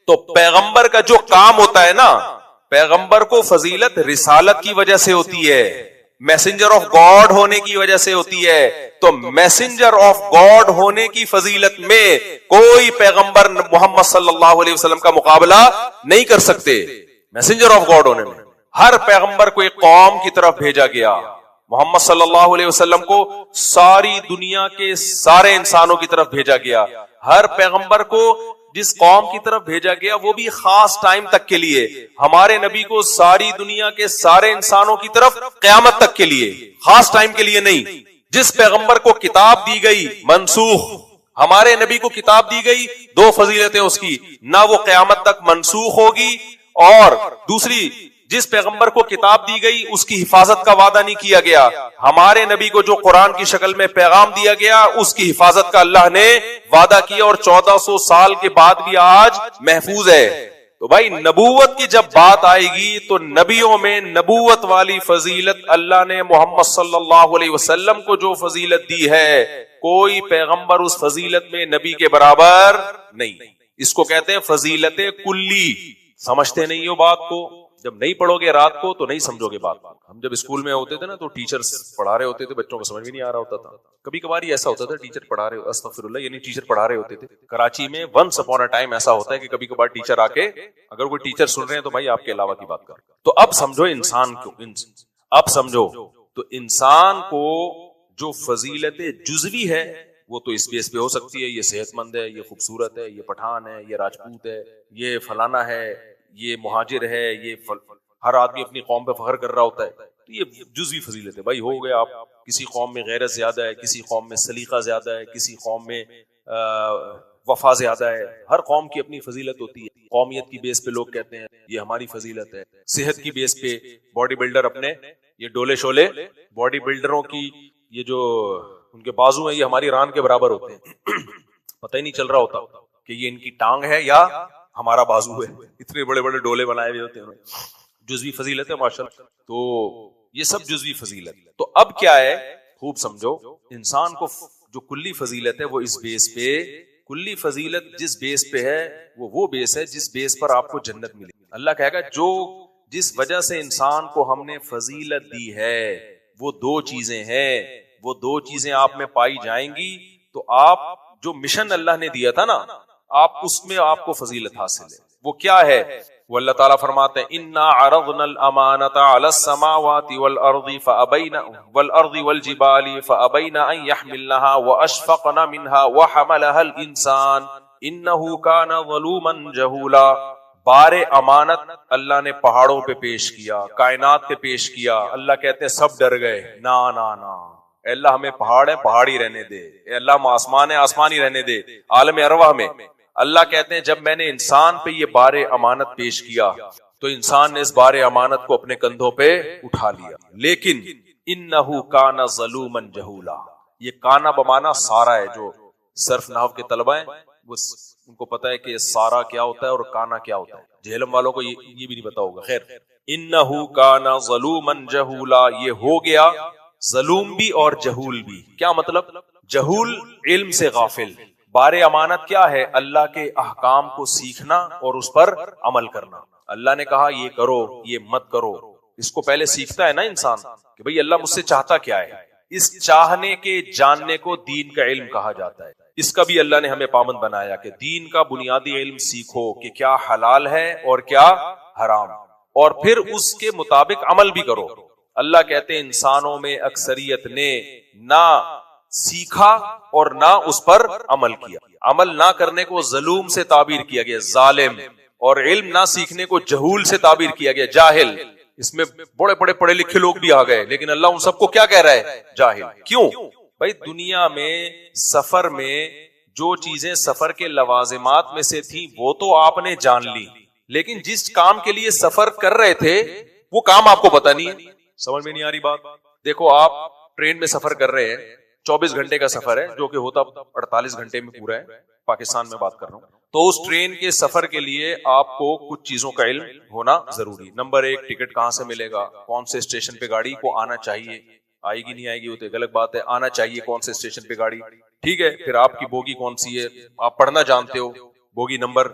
تو پیغمبر کا جو کام ہوتا ہے نا، پیغمبر کو فضیلت رسالت کی وجہ سے ہوتی ہے، میسنجر آف گاڈ ہونے کی وجہ سے ہوتی ہے۔ تو میسنجر آف گاڈ ہونے کی فضیلت میں کوئی پیغمبر محمد صلی اللہ علیہ وسلم کا مقابلہ نہیں کر سکتے۔ میسنجر آف گاڈ ہونے میں ہر پیغمبر کو ایک قوم کی طرف بھیجا گیا، محمد صلی اللہ علیہ وسلم کو ساری دنیا کے سارے انسانوں کی طرف بھیجا گیا۔ ہر پیغمبر کو جس قوم کی طرف بھیجا گیا وہ بھی خاص ٹائم تک کے لیے، ہمارے نبی کو ساری دنیا کے سارے انسانوں کی طرف قیامت تک کے لیے، خاص ٹائم کے لیے نہیں۔ جس پیغمبر کو کتاب دی گئی منسوخ، ہمارے نبی کو کتاب دی گئی، دو فضیلتیں اس کی، نہ وہ قیامت تک منسوخ ہوگی، اور دوسری جس پیغمبر کو کتاب دی گئی اس کی حفاظت کا وعدہ نہیں کیا گیا۔ ہمارے نبی کو جو قرآن کی شکل میں پیغام دیا گیا اس کی حفاظت کا اللہ نے وعدہ کیا، اور 1400 سال کے بعد بھی آج محفوظ ہے۔ تو بھائی نبوت کی جب بات آئے گی تو نبیوں میں نبوت والی فضیلت اللہ نے محمد صلی اللہ علیہ وسلم کو جو فضیلت دی ہے، کوئی پیغمبر اس فضیلت میں نبی کے برابر نہیں۔ اس کو کہتے ہیں فضیلت کلی۔ سمجھتے نہیں ہو بات کو؟ جب نہیں پڑھو گے رات کو تو نہیں سمجھو گے بات۔ ہم جب اسکول میں ہوتے تھے نا تو ٹیچر پڑھا رہے ہوتے تھے، بچوں کو سمجھ بھی نہیں آ رہا ہوتا تھا۔ کبھی کبھار ایسا ہوتا تھا ٹیچر پڑھا رہے، استغفر اللہ، یعنی ٹیچر پڑھا رہے ہوتے تھے کراچی میں۔ ونس اپون اے ٹائم ایسا ہوتا ہے کہ کبھی کبھار ٹیچر آ کے، اگر کوئی ٹیچر سن رہے ہیں تو بھائی آپ کے علاوہ کی بات کر۔ تو اب سمجھو انسان کو، اب سمجھو تو انسان کو جو فضیلت جزوی ہے وہ تو اس بیس پہ ہو سکتی ہے، یہ صحت مند ہے، یہ خوبصورت ہے، یہ پٹھان ہے، یہ راجپوت ہے، یہ فلانا ہے، یہ مہاجر ہے، یہ ہر آدمی اپنی قوم پہ فخر کر رہا ہوتا ہے، تو یہ جزوی فضیلت ہے۔ بھائی ہو گیا، آپ کسی قوم میں غیرت زیادہ ہے، کسی قوم میں سلیقہ زیادہ ہے، کسی قوم میں وفا زیادہ ہے، ہر قوم کی اپنی فضیلت ہوتی ہے۔ قومیت کی بیس پہ لوگ کہتے ہیں یہ ہماری فضیلت ہے، صحت کی بیس پہ باڈی بلڈر اپنے یہ ڈولے شولے باڈی بلڈروں کی یہ جو ان کے بازو ہیں یہ ہماری ران کے برابر ہوتے ہیں، پتہ ہی نہیں چل رہا ہوتا کہ یہ ان کی ٹانگ ہے یا ہمارا بازو ہے، اتنے بڑے بڑے ڈولے بنائے ہوئے ہوتے ہیں۔ جزوی فضیلت ہے ماشاءاللہ، تو یہ سب جزوی فضیلت۔ تو اب کیا ہے، خوب سمجھو، انسان کو جو کلی فضیلت ہے وہ اس بیس پہ، کلی فضیلت جس بیس پہ ہے وہ بیس ہے جس بیس پر آپ کو جنت ملے۔ اللہ کہے گا جو جس وجہ سے انسان کو ہم نے فضیلت دی ہے وہ دو چیزیں ہیں، وہ دو چیزیں آپ میں پائی جائیں گی، تو آپ جو مشن اللہ نے دیا تھا نا، آپ اس میں آپ کو فضیلت حاصل ہے۔ وہ کیا ہے؟ وہ اللہ تعالیٰ فرماتے ہیں اِنَّا عَرَضْنَا الْأَمَانَةَ عَلَى السَّمَاوَاتِ وَالْأَرْضِ وَالْجِبَالِ فَأَبَيْنَ أَن يَحْمِلْنَهَا وَأَشْفَقْنَ مِنْهَا وَحَمَلَهَا الْإِنسَانُ إِنَّهُ كَانَ ظَلُومًا جَهُولًا۔ بار امانت اللہ نے پہاڑوں پہ پیش کیا، کائنات پہ پیش کیا۔ اللہ کہتے ہیں سب ڈر گئے، نا نا نا، اے اللہ ہمیں پہاڑ ہے پہاڑ ہی رہنے دے، اے اللہ ہم آسمان ہے آسمان ہی رہنے دے، عالم ارواح میں۔ اللہ کہتے ہیں جب میں نے انسان پہ یہ بار امانت پیش کیا تو انسان نے اس بار امانت کو اپنے کندھوں پہ اٹھا لیا، لیکن انہو کان ظلوما جہولا، یہ کانا بمانا سارا ہے۔ جو صرف نحو کے طلبہ ہیں وہ ان کو پتا ہے کہ سارا کیا ہوتا ہے اور کانا کیا ہوتا ہے، جہلم والوں کو یہ بھی نہیں پتا ہوگا۔ خیر، انہو کان ظلوما جہولا، یہ ہو گیا ظلوم بھی اور جہول بھی۔ کیا مطلب؟ جہول علم سے غافل۔ بار امانت کیا ہے؟ اللہ کے احکام کو سیکھنا اور اس پر عمل کرنا۔ اللہ نے کہا یہ کرو یہ مت کرو، اس کو پہلے سیکھتا ہے نا انسان کہ بھئی اللہ مجھ سے چاہتا کیا ہے۔ اس چاہنے کے جاننے کو دین کا علم کہا جاتا ہے۔ اس کا بھی اللہ نے ہمیں پابند بنایا کہ دین کا بنیادی علم سیکھو کہ کیا حلال ہے اور کیا حرام، اور پھر اس کے مطابق عمل بھی کرو۔ اللہ کہتے ہیں انسانوں میں اکثریت نے نہ سیکھا اور نہ اس پر عمل کیا. عمل نہ کرنے کو ظلوم سے تعبیر کیا گیا, ظالم, اور علم نہ سیکھنے کو جہول سے تعبیر کیا گیا, جاہل. اس میں بڑے بڑے پڑھے لکھے لوگ بھی آ گئے, لیکن اللہ ان سب کو کیا کہہ رہا ہے؟ جاہل. کیوں بھائی؟ دنیا میں سفر میں جو چیزیں سفر کے لوازمات میں سے تھیں وہ تو آپ نے جان لی, لیکن جس کام کے لیے سفر کر رہے تھے وہ کام آپ کو پتا نہیں ہے. سمجھ میں نہیں آ رہی بات؟ دیکھو آپ ٹرین میں سفر کر رہے ہیں, 24 گھنٹے کا سفر ہے جو کہ ہوتا 48 گھنٹے میں پورا ہے, پاکستان میں بات کر رہا ہوں. تو اس ٹرین کے سفر کے لیے آپ کو کچھ چیزوں کا علم ہونا ضروری. نمبر 1, ٹکٹ کہاں سے ملے گا, کون سے اسٹیشن پہ گاڑی کو آنا چاہیے, آئے گی نہیں آئے گی وہ تو ایک الگ بات ہے, آنا چاہیے کون سے اسٹیشن پہ گاڑی, ٹھیک ہے. پھر آپ کی بوگی کون سی ہے, آپ پڑھنا جانتے ہو, بوگی نمبر.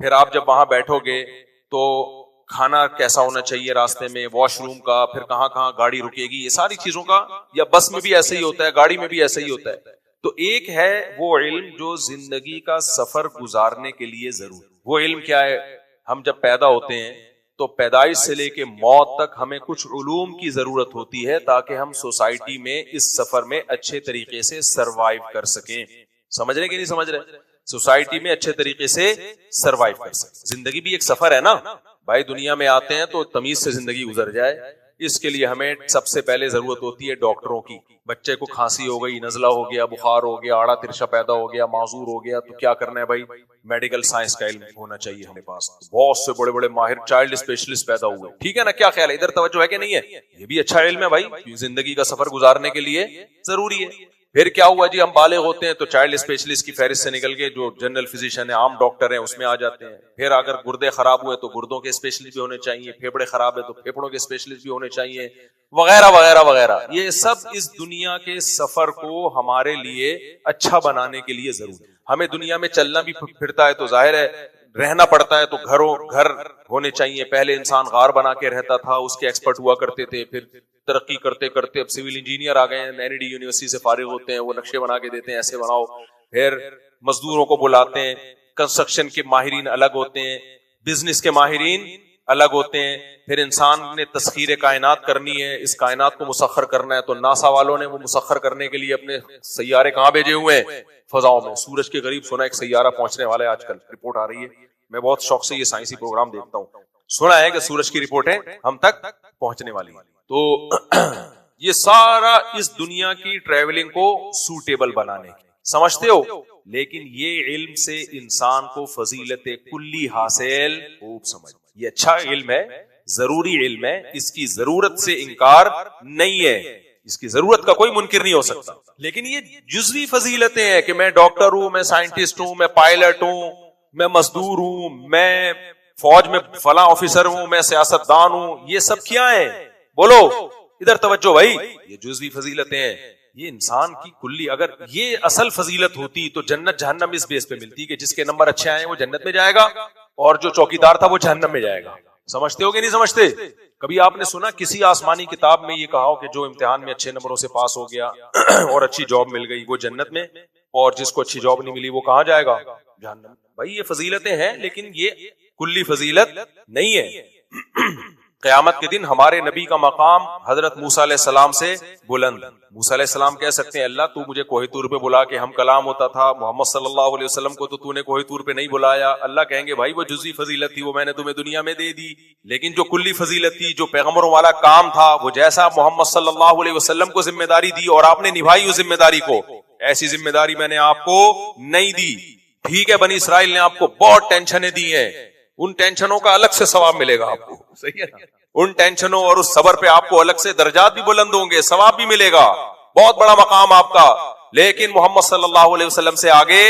پھر آپ جب وہاں بیٹھو گے تو کھانا کیسا ہونا چاہیے راستے میں, واش روم کا, پھر کہاں کہاں گاڑی رکے گی, یہ ساری چیزوں کا, یا بس میں بھی ایسے ہی ہوتا ہے, گاڑی میں بھی ایسے ہی ہوتا ہے. تو ایک ہے وہ علم جو زندگی کا سفر گزارنے کے لیے ضروری. وہ علم کیا ہے؟ ہم جب پیدا ہوتے ہیں تو پیدائش سے لے کے موت تک ہمیں کچھ علوم کی ضرورت ہوتی ہے تاکہ ہم سوسائٹی میں اس سفر میں اچھے طریقے سے سروائیو کر سکیں. سمجھ رہے کہ نہیں سمجھ رہے؟ سوسائٹی میں اچھے طریقے سے سروائیو کر سکیں. زندگی بھی ایک سفر ہے نا بھائی, دنیا میں آتے ہیں تو تمیز سے زندگی گزر جائے. اس کے لیے ہمیں سب سے پہلے ضرورت ہوتی ہے ڈاکٹروں کی. بچے کو کھانسی ہو گئی, نزلہ ہو گیا, بخار ہو گیا, آڑا ترشا پیدا ہو گیا, معذور ہو گیا, تو کیا کرنا ہے بھائی؟ میڈیکل سائنس کا علم ہونا چاہیے ہمارے پاس. بہت سے بڑے بڑے ماہر چائلڈ اسپیشلسٹ پیدا ہوئے, ٹھیک ہے نا؟ کیا خیال ہے, ادھر توجہ ہے کہ نہیں ہے؟ یہ بھی اچھا علم ہے بھائی, زندگی کا سفر گزارنے کے لیے ضروری ہے. پھر کیا ہوا جی, ہم بالغ ہوتے ہیں تو چائلڈ اسپیشلسٹ کی فہرست سے نکل کے جو جنرل فزیشین ہیں, عام ڈاکٹر ہیں, اس میں آ جاتے ہیں. پھر اگر گردے خراب ہوئے تو گردوں کے اسپیشلسٹ بھی ہونے چاہیے, پھیپڑے خراب ہے تو پھیپڑوں کے اسپیشلسٹ بھی ہونے چاہیے, وغیرہ وغیرہ وغیرہ. یہ سب اس دنیا کے سفر کو ہمارے لیے اچھا بنانے کے لیے ضروری. ہمیں دنیا میں چلنا بھی پھرتا ہے تو ظاہر ہے رہنا پڑتا ہے, تو گھر ہونے چاہیے. پہلے انسان غار بنا کے رہتا تھا, اس کے ایکسپرٹ ہوا کرتے تھے. پھر ترقی کرتے کرتے اب سول انجینئر آ گئے ہیں, این ڈی یونیورسٹی سے فارغ ہوتے ہیں, وہ نقشے بنا کے دیتے ہیں, ایسے بناؤ. پھر مزدوروں کو بلاتے ہیں, کنسٹرکشن کے ماہرین الگ ہوتے ہیں, بزنس کے ماہرین الگ ہوتے ہیں. پھر انسان نے تسخیر کائنات کرنی ہے, اس کائنات کو مسخر کرنا ہے, تو ناسا والوں نے وہ مسخر کرنے کے لیے اپنے سیارے کہاں بھیجے ہوئے ہیں؟ فضاؤں میں. سورج کے قریب سنا ایک سیارہ پہنچنے والا ہے, آج کل رپورٹ آ رہی ہے. میں بہت شوق سے یہ سائنسی پروگرام دیکھتا ہوں. سنا ہے کہ سورج کی رپورٹیں ہم تک پہنچنے والی ہیں. تو یہ سارا اس دنیا کی ٹریولنگ کو سوٹیبل بنانے کی, سمجھتے ہو؟ لیکن یہ علم سے انسان کو فضیلت کلی حاصل خوب سمجھ. یہ اچھا علم ہے, ضروری علم ہے, اس کی ضرورت سے انکار نہیں ہے, اس کی ضرورت کا کوئی منکر نہیں ہو سکتا. لیکن یہ جزوی فضیلتیں ہیں کہ میں ڈاکٹر ہوں, میں سائنٹسٹ ہوں, میں پائلٹ ہوں, میں مزدور ہوں, میں فوج میں فلاں آفیسر ہوں, میں سیاستدان ہوں. یہ سب کیا ہیں؟ بولو ادھر توجہ بھائی. یہ جزوی فضیلتیں ہیں. یہ انسان کی کلی, اگر یہ اصل فضیلت ہوتی تو جنت جہنم اس بیس پہ ملتی کہ جس کے نمبر اچھے آئے وہ جنت میں جائے گا اور جو چوکیدار تھا وہ جہنم میں جائے گا. سمجھتے ہو کہ نہیں سمجھتے؟ کبھی آپ نے سنا کسی آسمانی کتاب میں یہ کہا ہو کہ جو امتحان میں اچھے نمبروں سے پاس ہو گیا اور اچھی جاب مل گئی وہ جنت میں, اور جس کو اچھی جاب نہیں ملی وہ کہاں جائے گا؟ جہنم. بھائی یہ فضیلتیں ہیں لیکن یہ کلی فضیلت نہیں ہے. قیامت کے دن ہمارے نبی کا مقام حضرت موسیٰ علیہ السلام سے بلند. موسیٰ علیہ السلام کہہ سکتے ہیں اللہ تو مجھے کوہ طور پہ بلا کے ہم کلام ہوتا تھا, محمد صلی اللہ علیہ وسلم کو تو نے کوہ طور پہ نہیں بلایا. اللہ کہیں گے بھائی وہ جزوی فضیلت تھی, وہ میں نے تمہیں دنیا میں دے دی, لیکن جو کلی فضیلت تھی, جو پیغمبروں والا کام تھا, وہ جیسا محمد صلی اللہ علیہ وسلم کو ذمہ داری دی اور آپ نے نبھائی اس ذمہ داری کو, ایسی ذمہ داری میں نے آپ کو نہیں دی. ٹھیک ہے, بنی اسرائیل نے آپ کو بہت ٹینشنیں دی ہیں, ان ٹینشنوں کا الگ سے ثواب ملے گا آپ کو, صحیح ہے نا؟ ان ٹینشنوں اور اس صبر پہ آپ کو الگ سے درجات بھی بلند ہوں گے, ثواب بھی ملے گا, بہت بڑا مقام آپ کا. لیکن محمد صلی اللہ علیہ وسلم سے آگے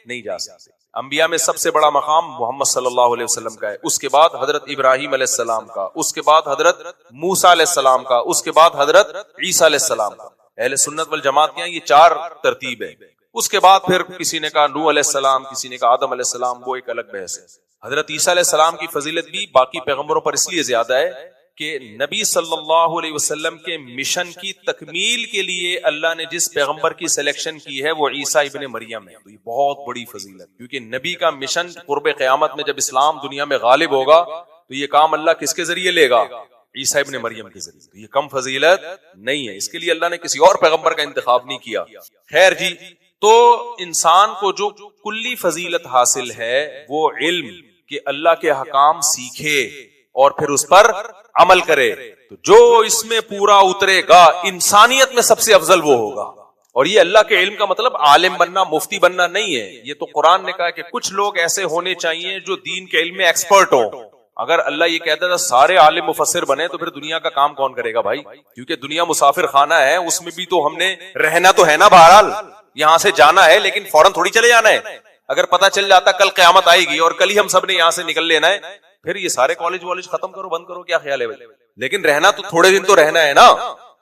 نہیں جا سکتے. انبیاء میں سب سے بڑا مقام محمد صلی اللہ علیہ وسلم کا ہے, اس کے بعد حضرت ابراہیم علیہ السلام کا, اس کے بعد حضرت موسیٰ علیہ السلام کا, اس کے بعد حضرت عیسیٰ علیہ السلام کا. اہل سنت والجماعت کے یہاں یہ 4 ترتیب ہے. اس کے بعد پھر کسی نے کہا نوح علیہ السلام, کسی نے کہا آدم علیہ السلام, وہ ایک الگ بحث ہے. حضرت عیسیٰ علیہ السلام کی فضیلت بھی باقی پیغمبروں پر اس لیے زیادہ ہے کہ نبی صلی اللہ علیہ وسلم کے مشن کی تکمیل کے لیے اللہ نے جس پیغمبر کی سلیکشن کی ہے وہ عیسیٰ ابن مریم ہے. تو یہ بہت بڑی فضیلت, کیونکہ نبی کا مشن قرب قیامت میں جب اسلام دنیا میں غالب ہوگا تو یہ کام اللہ کس کے ذریعے لے گا؟ عیسیٰ ابن مریم کے ذریعے. یہ کم فضیلت نہیں ہے, اس کے لیے اللہ نے کسی اور پیغمبر کا انتخاب نہیں کیا. خیر جی, تو انسان کو جو کلی فضیلت حاصل ہے وہ علم, کہ اللہ کے احکام سیکھے اور پھر اس پر عمل کرے. تو جو اس میں پورا اترے گا انسانیت میں سب سے افضل وہ ہوگا. اور یہ اللہ کے علم کا مطلب عالم بننا, مفتی بننا نہیں ہے. یہ تو قرآن نے کہا کہ کچھ لوگ ایسے ہونے چاہیے جو دین کے علم میں ایکسپرٹ ہوں. اگر اللہ یہ کہتا تھا سارے عالم مفسر بنے تو پھر دنیا کا کام کون کرے گا بھائی؟ کیونکہ دنیا مسافر خانہ ہے, اس میں بھی تو ہم نے رہنا تو ہے نا. بہرحال یہاں سے جانا ہے لیکن فوراً تھوڑی چلے جانا ہے. اگر پتہ چل جاتا کل قیامت آئے گی اور کل ہی ہم سب نے یہاں سے نکل لینا ہے, پھر یہ سارے کالج والج ختم کرو, بند کرو, کیا خیال ہے بھائی؟ لیکن رہنا تو تھوڑے دن تو رہنا ہے نا.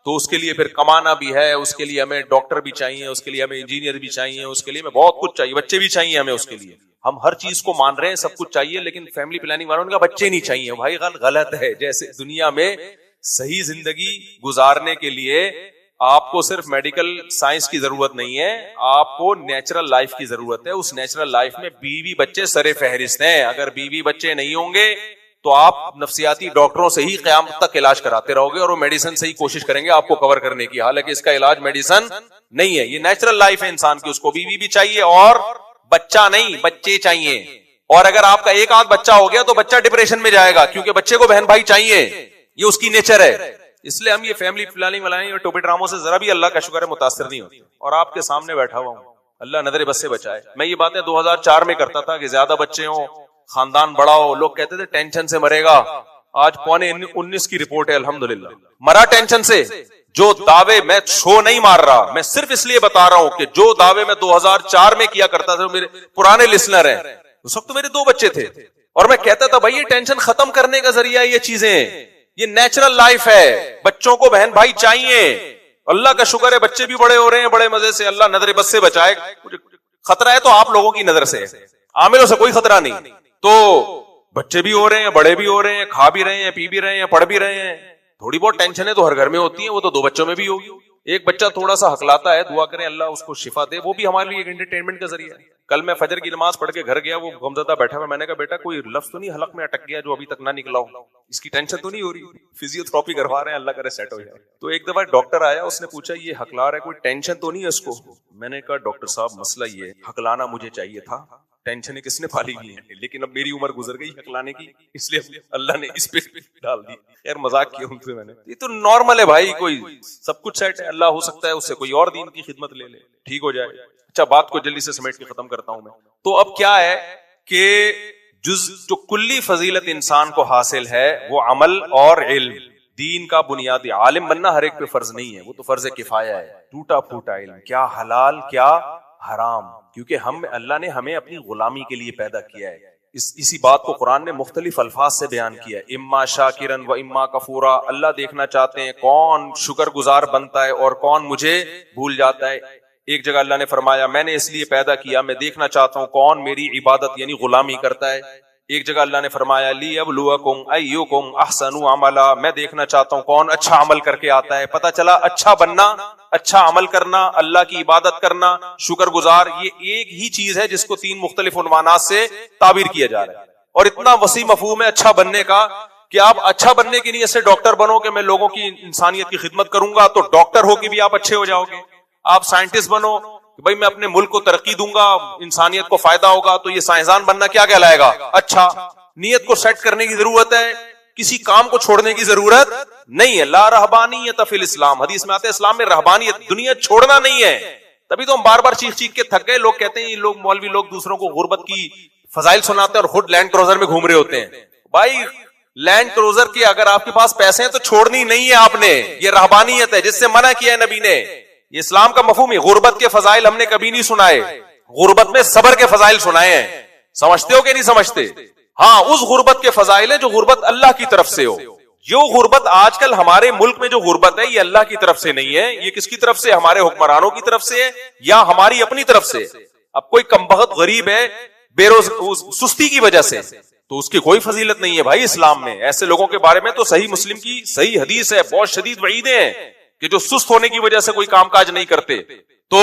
تو اس کے لیے پھر کمانا بھی ہے, اس کے لیے ہمیں ڈاکٹر بھی چاہیے, اس کے لیے ہمیں انجینئر بھی چاہیے, اس کے لیے ہمیں بہت کچھ چاہیے, بچے بھی چاہیے ہمیں. اس کے لیے ہم ہر چیز کو مان رہے ہیں, سب کچھ چاہیے, لیکن فیملی پلاننگ والوں کا بچے نہیں چاہیے. بھائی غلط ہے. جیسے دنیا میں صحیح زندگی گزارنے کے لیے آپ کو صرف میڈیکل سائنس کی ضرورت نہیں ہے, آپ کو نیچرل لائف کی ضرورت ہے. اس نیچرل لائف میں بیوی بچے سر فہرست ہیں. اگر بیوی بچے نہیں ہوں گے تو آپ نفسیاتی ڈاکٹروں سے ہی قیامت تک علاج کراتے رہو گے, اور وہ میڈیسن سے ہی کوشش کریں گے آپ کو کور کرنے کی, حالانکہ اس کا علاج میڈیسن نہیں ہے. یہ نیچرل لائف ہے انسان کی, اس کو بیوی بھی چاہیے اور بچہ نہیں, بچے چاہیے. اور اگر آپ کا ایک آدھ بچہ ہو گیا تو بچہ ڈپریشن میں جائے گا, کیونکہ بچے کو بہن بھائی چاہیے, یہ اس کی نیچر ہے. اس لیے ہم یہ فیملی پلاننگ والے اور ٹوپی ڈراموں سے ذرا بھی اللہ کا شکر ہے متاثر نہیں ہوتے. اور آپ کے سامنے بیٹھا ہوا ہوں, اللہ نظر بس سے بچائے. میں یہ باتیں 2004 میں کرتا تھا کہ زیادہ بچے ہوں, خاندان بڑا ہو, لوگ کہتے تھے ٹینشن سے مرے گا. آج 19 کی رپورٹ ہے, الحمدللہ مرا ٹینشن سے. جو دعوے میں شو نہیں مار رہا, میں صرف اس لیے بتا رہا ہوں کہ جو دعوے میں 2004 میں کیا کرتا تھا, میرے پرانے لسنر ہیں, اس وقت میرے 2 بچے تھے, اور میں کہتا تھا بھائی یہ ٹینشن ختم کرنے کا ذریعہ یہ چیزیں, یہ نیچرل لائف ہے, بچوں کو بہن بھائی چاہیے. اللہ کا شکر ہے بچے بھی بڑے ہو رہے ہیں بڑے مزے سے, اللہ نظر بس سے بچائے. خطرہ ہے تو آپ لوگوں کی نظر سے, عاملوں سے کوئی خطرہ نہیں. تو بچے بھی ہو رہے ہیں, بڑے بھی ہو رہے ہیں, کھا بھی رہے ہیں, پی بھی رہے ہیں, پڑھ بھی رہے ہیں. تھوڑی بہت ٹینشنیں تو ہر گھر میں ہوتی ہیں, وہ تو 2 بچوں میں بھی ہوگی. ایک بچہ تھوڑا سا ہکلاتا ہے, دعا کریں اللہ اس کو شفا دے, وہ بھی ہمارے لیے ایک انٹرٹینمنٹ کا ذریعہ ہے. کل میں فجر کی نماز پڑھ کے گھر گیا, وہ غمزدہ بیٹھا ہوا, میں نے کہا بیٹا کوئی لفظ تو نہیں حلق میں اٹک گیا جو ابھی تک نہ نکلا ہو, اس کی ٹینشن تو نہیں ہو رہی؟ فزیو تھراپی کروا رہے ہیں, اللہ کرے سیٹ ہو جائے. تو ایک دفعہ ڈاکٹر آیا, اس نے پوچھا یہ ہکلا رہا ہے, کوئی ٹینشن تو نہیں ہے اس کو؟ میں نے کہا ڈاکٹر صاحب مسئلہ یہ ہے, ہکلانا مجھے چاہیے تھا, ٹینشن کس نے پالی ہوئی ہے, لیکن اب میری عمر گزر گئی ہکلانے کی, اس لیے اللہ نے اس پہ ڈال دی. خیر مذاق کیا ان سے میں نے, یہ تو نارمل ہے بھائی, کوئی سب کچھ سیٹ ہے, اللہ ہو سکتا ہے اس سے کوئی اور دین کی خدمت لے لے, ٹھیک ہو جائے. اچھا بات کو جلدی سے سمیٹ کے ختم کرتا ہوں میں. تو اب کیا ہے کہ جو کلی فضیلت انسان کو حاصل ہے وہ عمل اور علم, دین کا بنیادی. عالم بننا ہر ایک پہ فرض نہیں ہے, وہ تو فرض کفایہ ہے. ٹوٹا پھوٹا علم, کیا حلال کیا حرام, کیونکہ اللہ نے ہمیں اپنی غلامی کے لیے پیدا کیا ہے. اسی بات کو قرآن نے مختلف الفاظ سے بیان کیا ہے, اما شاکرن و اما کفورا. اللہ دیکھنا چاہتے ہیں کون شکر گزار بنتا ہے اور کون مجھے بھول جاتا ہے. ایک جگہ اللہ نے فرمایا میں نے اس لیے پیدا کیا, میں دیکھنا چاہتا ہوں کون میری عبادت یعنی غلامی کرتا ہے. ایک جگہ اللہ نے فرمایا لیبلوکم ایکم احسن عملا, میں دیکھنا چاہتا ہوں کون اچھا عمل کر کے آتا ہے. پتہ چلا اچھا بننا, اچھا عمل کرنا, اللہ کی عبادت کرنا, شکر گزار, یہ ایک ہی چیز ہے جس کو 3 مختلف عنوانات سے تعبیر کیا جا رہا ہے. اور اتنا وسیع مفہوم ہے اچھا بننے کا کہ آپ اچھا بننے کی نیت سے ڈاکٹر بنو کہ میں لوگوں کی انسانیت کی خدمت کروں گا, تو ڈاکٹر ہو کے بھی آپ اچھے ہو جاؤ گے. آپ سائنٹسٹ بنو کہ بھائی میں اپنے ملک کو ترقی دوں گا, انسانیت کو فائدہ ہوگا, تو یہ سائنسدان بننا کیا کہلائے گا؟ اچھا. نیت کو سیٹ کرنے کی ضرورت ہے, کسی کام کو چھوڑنے کی ضرورت نہیں ہے. لا رہبانیت فی الاسلام, حدیث میں آتا ہے اسلام میں رہبانیت, دنیا چھوڑنا نہیں ہے. تبھی تو ہم بار بار چیخ چیخ کے تھک گئے. لوگ کہتے ہیں یہ لوگ مولوی لوگ دوسروں کو غربت کی فضائل سناتے ہیں اور خود لینڈ کروزر میں گھوم رہے ہوتے ہیں. بھائی لینڈ کروزر کے اگر آپ کے پاس پیسے ہیں تو چھوڑنی نہیں ہے آپ نے, یہ رہبانیت ہے جس سے منع کیا ہے نبی نے. یہ اسلام کا مفہوم ہے. غربت کے فضائل ہم نے کبھی نہیں سنائے, غربت میں صبر کے فضائل سنائے ہیں. سمجھتے ہو کہ نہیں سمجھتے؟ ہاں اس غربت کے فضائل ہے جو غربت اللہ کی طرف سے ہو. جو غربت آج کل ہمارے ملک میں جو غربت ہے یہ اللہ کی طرف سے نہیں ہے, یہ کس کی طرف سے؟ ہمارے حکمرانوں کی طرف سے یا ہماری اپنی طرف سے. اب کوئی کمبخت غریب ہے سستی کی وجہ سے, تو اس کی کوئی فضیلت نہیں ہے بھائی اسلام میں. ایسے لوگوں کے بارے میں تو صحیح مسلم کی صحیح حدیث ہے, بہت شدید وعیدیں ہیں کہ جو سست ہونے کی وجہ سے کوئی کام کاج نہیں کرتے. تو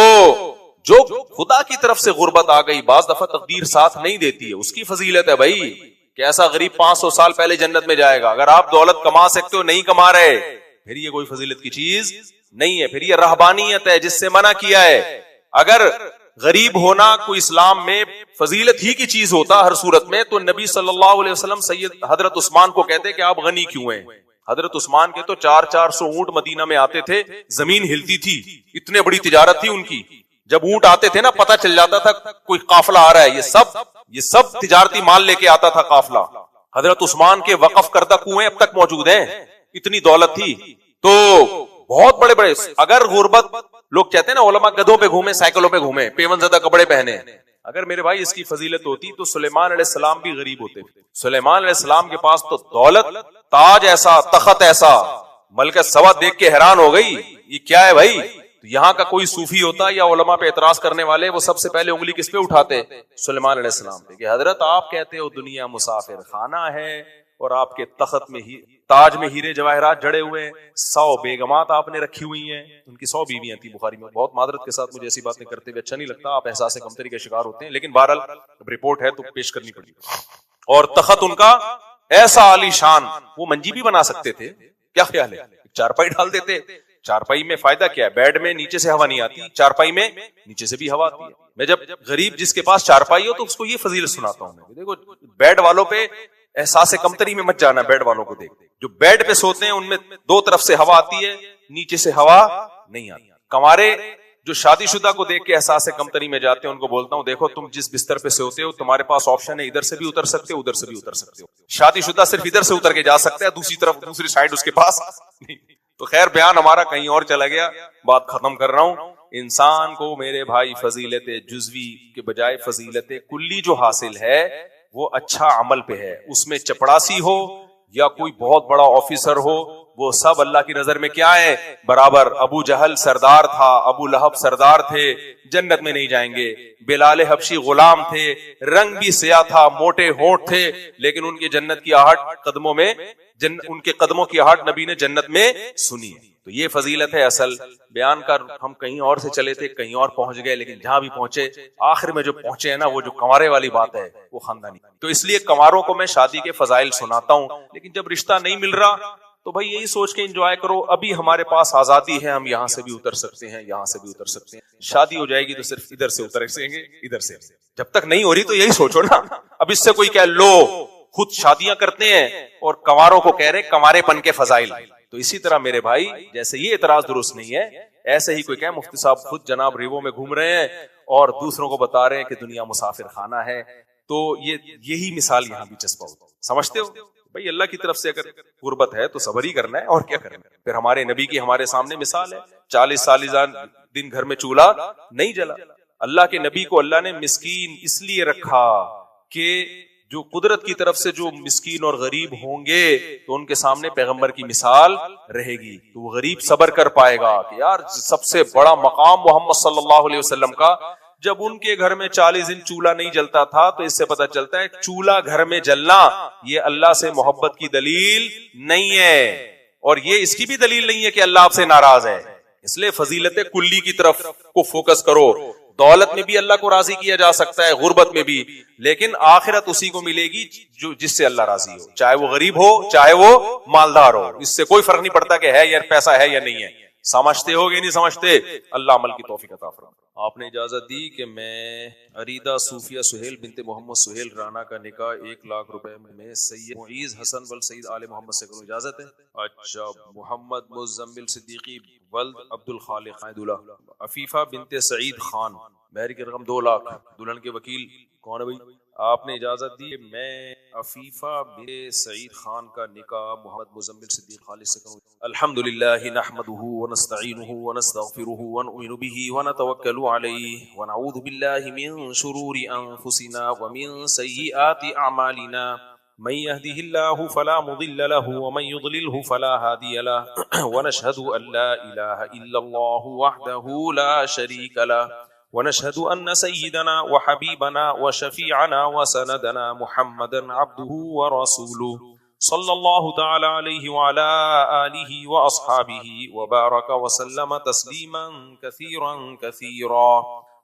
جو خدا کی طرف سے غربت آ گئی, بعض دفعہ تقدیر ساتھ نہیں دیتی ہے, اس کی فضیلت ہے بھائی. کہ ایسا غریب 500 سال پہلے جنت میں جائے گا. اگر آپ دولت کما سکتے ہو نہیں کما رہے پھر یہ کوئی فضیلت کی چیز نہیں ہے, پھر یہ رہبانیت ہے جس سے منع کیا ہے. اگر غریب ہونا کوئی اسلام میں فضیلت ہی کی چیز ہوتا ہر صورت میں تو نبی صلی اللہ علیہ وسلم سید حضرت عثمان کو کہتے کہ آپ غنی کیوں ہیں. حضرت عثمان کے تو 400 اونٹ مدینہ میں آتے تھے, زمین ہلتی تھی, اتنے بڑی تجارت تھی ان کی. جب اونٹ آتے تھے نا پتہ چل جاتا تھا کوئی قافلہ آ رہا ہے, یہ سب تجارتی مال لے کے آتا تھا قافلہ. حضرت عثمان کے وقف کردہ کنویں اب تک موجود ہیں, اتنی دولت تھی. تو بہت بڑے بڑے, اگر غربت لوگ کہتے ہیں نا علماء گدھوں پہ گھومے, سائیکلوں پہ گھومے, پیون زدہ کپڑے پہنے, اگر میرے بھائی اس کی فضیلت ہوتی تو سلیمان علیہ السلام بھی غریب ہوتے. سلیمان علیہ السلام کے پاس تو دولت, تاج ایسا, تخت ایسا, ملکہ سبا دیکھ کے حیران ہو گئی یہ کیا ہے بھائی. تو یہاں کا کوئی صوفی ہوتا یا علماء پہ اعتراض کرنے والے, وہ سب سے پہلے انگلی کس پہ اٹھاتے؟ سلیمان علیہ السلام پہ, کہ حضرت آپ کہتے ہو دنیا مسافر خانہ ہے اور آپ کے تخت میں ہی تاج میں ہیرے جواہرات جڑے ہوئے ہیں, 100 بیگمات آپ نے رکھی ہوئی ہیں, ان کی 100 بیویاں تھیں بخاری میں. بہت معذرت کے ساتھ مجھے ایسی باتیں کرتے ہوئے اچھا نہیں لگتا, آپ احساس کمتری کے شکار ہوتے ہیں, لیکن بہرحال رپورٹ ہے تو پیش کرنی پڑی. اور تخت ان کا ایسا عالی شان, وہ منجی بھی بنا سکتے تھے. کیا خیال ہے, چارپائی ڈال دیتے. چارپائی میں فائدہ کیا ہے, بیڈ میں نیچے سے ہوا نہیں آتی, چارپائی میں نیچے سے بھی ہوا آتی ہے. میں جب غریب جس کے پاس چارپائی ہو تو اس کو یہ فضیلت سناتا ہوں میں, دیکھو بیڈ والوں پہ احساس کمتری میں مت جانا. بیڈ والوں کو دیکھ, جو بیڈ پہ سوتے ہیں ان میں 2 طرف سے ہوا آتی ہے, نیچے سے ہوا نہیں آتی. کنوارے جو شادی شدہ کو دیکھ کے احساس کمتری میں جاتے ہیں ان کو بولتا ہوں دیکھو تم جس بستر پہ سوتے ہو تمہارے پاس آپشن ہے, ادھر سے بھی اتر سکتے ہو, ادھر سے بھی اتر سکتے ہو. شادی شدہ صرف ادھر سے اتر کے جا سکتا ہے, دوسری طرف دوسری سائڈ اس کے پاس نہیں. تو خیر بیان ہمارا کہیں اور چلا گیا, بات ختم کر رہا ہوں. انسان کو میرے بھائی فضیلت جزوی کے بجائے فضیلت کلی جو حاصل ہے وہ اچھا عمل پہ ہے. اس میں چپڑاسی ہو یا کوئی بہت بڑا آفیسر ہو, وہ سب اللہ کی نظر میں کیا ہے, برابر. ابو جہل سردار تھا, ابو لہب سردار تھے, جنت میں نہیں جائیں گے. بلال حبشی غلام تھے, رنگ بھی سیاہ تھا, موٹے ہونٹ تھے, لیکن ان کی جنت کی آہٹ قدموں میں, ان کے قدموں کی آہٹ نبی نے جنت میں سنی. تو یہ فضیلت ہے اصل. بیان کر ہم کہیں اور سے چلے تھے, کہیں اور پہنچ گئے, لیکن جہاں بھی پہنچے آخر میں جو پہنچے ہیں نا, وہ جو کنوارے والی بات ہے وہ خاندانی. تو اس لیے کنواروں کو میں شادی کے فضائل سناتا ہوں, لیکن جب رشتہ نہیں مل رہا تو بھائی یہی سوچ کے انجوائے کرو, ابھی ہمارے پاس آزادی ہے, ہم یہاں سے بھی اتر سکتے ہیں, یہاں سے بھی اتر سکتے ہیں. شادی ہو جائے گی تو صرف ادھر سے اتر سکیں گے, ادھر سے. جب تک نہیں ہو رہی تو یہی سوچو نا. اب اس سے کوئی کہہ لو خود شادیاں کرتے ہیں اور کنواروں کو کہہ رہے کنوارے پن کے فضائل. تو اسی طرح میرے بھائی جیسے یہ اعتراض درست نہیں ہے, ایسے ہی کوئی کہ مفتی صاحب خود جناب ریووں میں گھوم رہے ہیں اور دوسروں کو بتا رہے ہیں کہ دنیا مسافر خانہ ہے, تو یہی مثال یہاں بھی چسپا ہوتا. سمجھتے ہو بھائی اللہ کی طرف سے اگر غربت ہے تو صبر ہی کرنا ہے, اور کیا کرنا ہے. پھر ہمارے نبی کی ہمارے سامنے مثال ہے, 40 سال دن گھر میں چولہا نہیں جلا. اللہ کے نبی کو اللہ نے مسکین اس لیے رکھا کہ جو قدرت کی طرف سے جو مسکین اور غریب ہوں گے تو ان کے سامنے پیغمبر کی مثال رہے گی, تو وہ غریب صبر کر پائے گا کہ یار سب سے بڑا مقام محمد صلی اللہ علیہ وسلم کا, جب ان کے گھر میں 40 دن چولہا نہیں جلتا تھا, تو اس سے پتہ چلتا ہے چولہا گھر میں جلنا یہ اللہ سے محبت کی دلیل نہیں ہے, اور یہ اس کی بھی دلیل نہیں ہے کہ اللہ آپ سے ناراض ہے. اس لیے فضیلت کلی کی طرف کو فوکس کرو. دولت میں بھی اللہ کو راضی کیا جا سکتا ہے, غربت میں بھی, لیکن آخرت اسی کو ملے گی جو جس سے اللہ راضی ہو, چاہے وہ غریب ہو چاہے وہ مالدار ہو. اس سے کوئی فرق نہیں پڑتا کہ ہے یا پیسہ ہے یا نہیں ہے. سمجھتے ہو گے نہیں سمجھتے, اللہ عمل کی توفیق عطا فرمائے. آپ نے اجازت دی کہ میں عریدہ صوفیہ سہیل بنت محمد سہیل رانا کا نکاح 1 لاکھ روپے میں سید معیز حسن ول سید آل محمد سے کروں, اجازت ہے؟ اچھا. محمد مزمل صدیقی ولد عبد الخالق دلہا. عفیفہ بنت سعید خان, مہر کی رقم 2 لاکھ. دلہن کے وکیل کون ہے بھائی؟ آپ نے اجازت دی میں عفیفہ بنت سعید خان کا نکاح محمد مزمل صدیق خالد سے کروں. الحمدللہ نحمده ونستعینه ونستغفره ونؤمن به ونتوکل علیہ ونعوذ باللہ من شرور انفسنا ومن سیئات اعمالنا من يهده الله فلا مضل له ومن يضلله فلا هادي له ونشهد ان لا اله الا الله وحده لا شريك له ونشهد ان سيدنا وحبيبنا وشفيعنا وسندنا محمدا عبده ورسوله صلى الله تعالى عليه وعلى آله وأصحابه وبارك وسلم تسليما كثيرا كثيرا.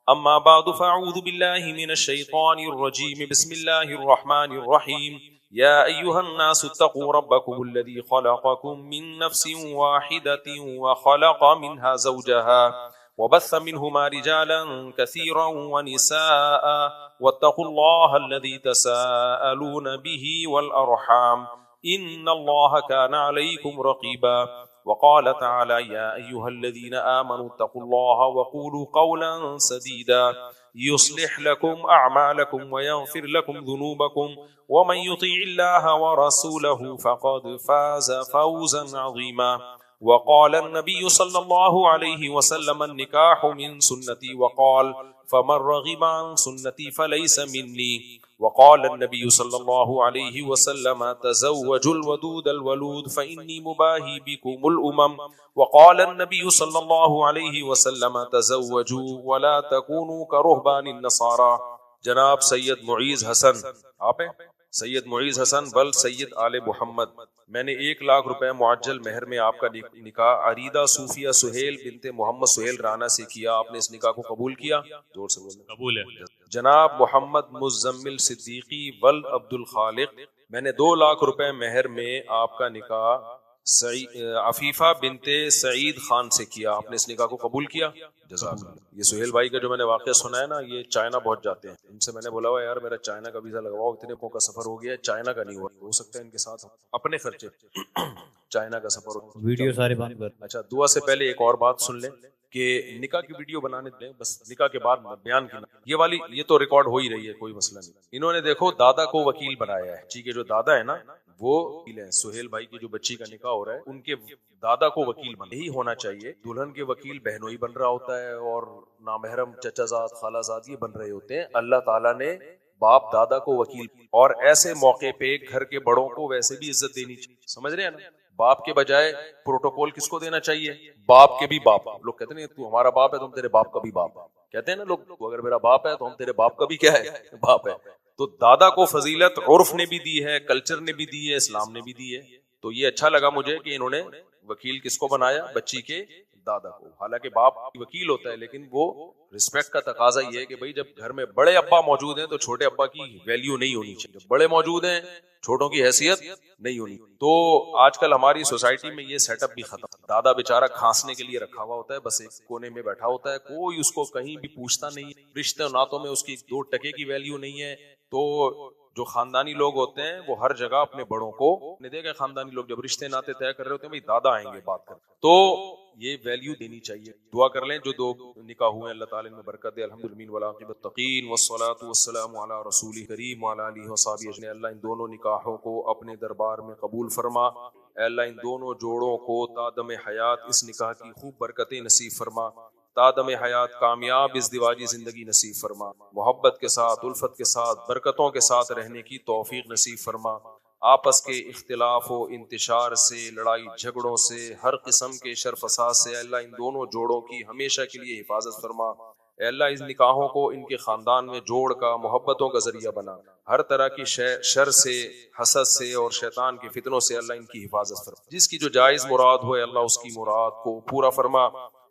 أما بعد فأعوذ بالله من الشيطان الرجيم بسم الله الرحمن الرحيم يا أيها الناس اتقوا ربكم الذي خلقكم من نفس واحدة وخلق منها زوجها وبث منهما رجالا كثيرا ونساء واتقوا الله الذي تساءلون به والأرحام إن الله كان عليكم رقيبا وقال تعالى يا أيها الذين آمنوا اتقوا الله وقولوا قولا سديدا يصلح لكم أعمالكم ويغفر لكم ذنوبكم ومن يطيع الله ورسوله فقد فاز فوزا عظيما وقال النبي صلى الله عليه وسلم النكاح من سنتي وقال فمن رغب عن سنتي فليس مني وقال النبي صلى الله عليه وسلم تزوجوا الودود الولود فإني مباهي بكم الأمم وقال النبي صلى الله عليه وسلم تزوجوا ولا تكونوا كرهبان النصارى. جناب سید معیز حسن، آپ ہیں سید معیز حسن بل سید آل محمد، میں نے 1 لاکھ روپے معجل مہر میں آپ کا نکاح عریدہ صوفیہ سہیل بنت محمد سہیل رانا سے کیا. آپ نے اس نکاح کو قبول کیا؟ زور سے بولیں. قبول ہے. جناب محمد مزمل صدیقی ولد عبد الخالق، میں نے 2 لاکھ روپے مہر میں آپ کا نکاح عفیفہ بنت سعید خان سے کیا. آپ نے اس نکاح کو قبول کیا؟ جزاک اللہ. یہ سہیل بھائی کا جو میں نے واقعہ سنا ہے نا، یہ چائنا بہت جاتے ہیں. ان سے میں نے بولا ہوا یار میرا چائنا کا ویزا لگواؤ، اتنے کو کا سفر ہو گیا، چائنا کا نہیں ہوا، ہو سکتا ہے ان کے ساتھ اپنے خرچے چائنا کا سفر ہو. ویڈیو سارے بند کر. اچھا، دعا سے پہلے ایک اور بات سن لیں کہ نکاح کی ویڈیو بنانے دیں، بس نکاح کے بعد بیان کی یہ والی، یہ تو ریکارڈ ہو ہی رہی ہے، کوئی مسئلہ نہیں. انہوں نے دیکھو دادا کو وکیل بنایا ہے. ٹھیک ہے، جو دادا ہے نا وہ سہیل بھائی کی جو بچی کا نکاح ہو رہا ہے ان کے دادا کو وکیل بن یہی ہونا چاہیے. دلہن کے وکیل بہنوئی بن رہا ہوتا ہے اور نامحرم چچا زاد خالہ زاد یہ بن رہے ہوتے ہیں. اللہ تعالیٰ نے باپ دادا کو وکیل، اور ایسے موقع پہ گھر کے بڑوں کو ویسے بھی عزت دینی چاہیے. سمجھ رہے ہیں نا؟ باپ کے بجائے پروٹوکول کس کو دینا چاہیے؟ باپ کے بھی باپ. لوگ کہتے ہیں تو ہمارا باپ ہے تو ہم تیرے باپ کا بھی باپ. کہتے ہیں نا لوگ تو اگر میرا باپ ہے تو ہم تیرے باپ کا بھی کیا ہے؟ باپ ہے. تو دادا کو فضیلت عرف نے بھی دی ہے، کلچر نے بھی دی ہے، اسلام نے بھی دی ہے. تو یہ اچھا لگا مجھے کہ انہوں نے وکیل کس کو بنایا؟ بچی کے دادا کو. حالانکہ باپ وکیل ہوتا ہے لیکن وہ رسپیکٹ کا تقاضا یہ ہے کہ بھائی جب گھر میں بڑے ابا موجود ہیں تو چھوٹے ابا کی ویلیو نہیں ہونی چاہیے. جب بڑے موجود ہیں چھوٹوں کی حیثیت نہیں ہونی. تو آج کل ہماری سوسائٹی میں یہ سیٹ اپ بھی ختم. دادا بیچارہ کھانسنے کے لیے رکھا ہوا ہوتا ہے، بس ایک کونے میں بیٹھا ہوتا ہے، کوئی اس کو کہیں بھی پوچھتا نہیں. رشتے و ناتوں میں اس کی 2 ٹکے کی ویلیو نہیں ہے. تو جو خاندانی لوگ ہوتے ہیں وہ ہر جگہ اپنے بڑوں کو نے دیکھا، خاندانی لوگ جب رشتے ناتے طے کر رہے ہوتے ہیں بھائی دادا آئیں گے بات کر. تو یہ ویلیو دینی چاہیے. دعا کر لیں جو 2 نکاح ہوئے اللہ تعالیٰ ان میں برکت دے. الحمدللہ والعاقبۃ للمتقین والصلاۃ والسلام علی رسول کریم وعلی آلہ وصحبہ اجمعین. اللہ ان دونوں نکاحوں کو اپنے دربار میں قبول فرما. اے اللہ ان دونوں جوڑوں کو تادم حیات اس نکاح کی خوب برکتیں نصیب فرما. تادم حیات کامیاب ازدواجی زندگی نصیب فرما. محبت کے ساتھ، الفت کے ساتھ، برکتوں کے ساتھ رہنے کی توفیق نصیب فرما. آپس کے اختلاف و انتشار سے، لڑائی جھگڑوں سے، ہر قسم کے شر فساد سے اللہ ان دونوں جوڑوں کی ہمیشہ کے لیے حفاظت فرما. اے اللہ اس نکاحوں کو ان کے خاندان میں جوڑ کا، محبتوں کا ذریعہ بنا. ہر طرح کی شر سے، حسد سے اور شیطان کے فتنوں سے اللہ ان کی حفاظت فرما. جس کی جو جائز مراد ہوئے اللہ اس کی مراد کو پورا فرما.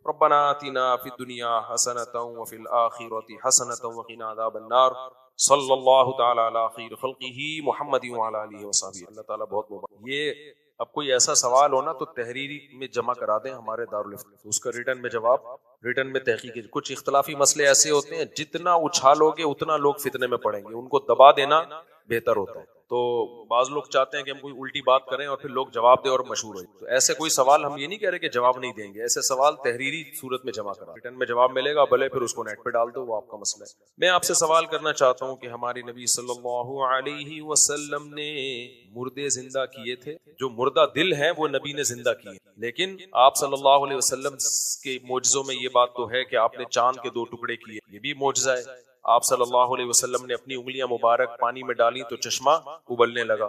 ربنا آتنا فی الدنیا حسنۃ وفی الآخرۃ حسنۃ وقنا عذاب النار. صلی اللہ تعالی علی خیر خلقہ محمد وعلی آلہ وصحبہ. اللہ تعالیٰ بہت مبارک. یہ اب کوئی ایسا سوال ہونا تو تحریری میں جمع کرا دیں ہمارے دارالفتا، اس کا ریٹن میں جواب، ریٹن میں تحقیق. کچھ اختلافی مسئلے ایسے ہوتے ہیں جتنا اچھالو گے اتنا لوگ فتنے میں پڑیں گے، ان کو دبا دینا بہتر ہوتا ہے. تو بعض لوگ چاہتے ہیں کہ ہم کوئی الٹی بات کریں اور پھر لوگ جواب دیں اور مشہور ہوئے. تو ایسے کوئی سوال ہم یہ نہیں کہہ رہے کہ جواب نہیں دیں گے، ایسے سوال تحریری صورت میں جمع کرا، ریٹن میں جواب ملے گا، بھلے پھر اس کو نیٹ پہ ڈال دو، وہ آپ کا مسئلہ ہے. میں آپ سے سوال کرنا چاہتا ہوں کہ ہمارے نبی صلی اللہ علیہ وسلم نے مردے زندہ کیے تھے. جو مردہ دل ہیں وہ نبی نے زندہ کیے، لیکن آپ صلی اللہ علیہ وسلم کے معجزوں میں یہ بات تو ہے کہ آپ نے چاند کے 2 ٹکڑے کیے، یہ بھی معجزہ ہے. آپ صلی اللہ علیہ وسلم نے اپنی انگلیاں مبارک پانی میں ڈالی تو چشمہ ابلنے لگا.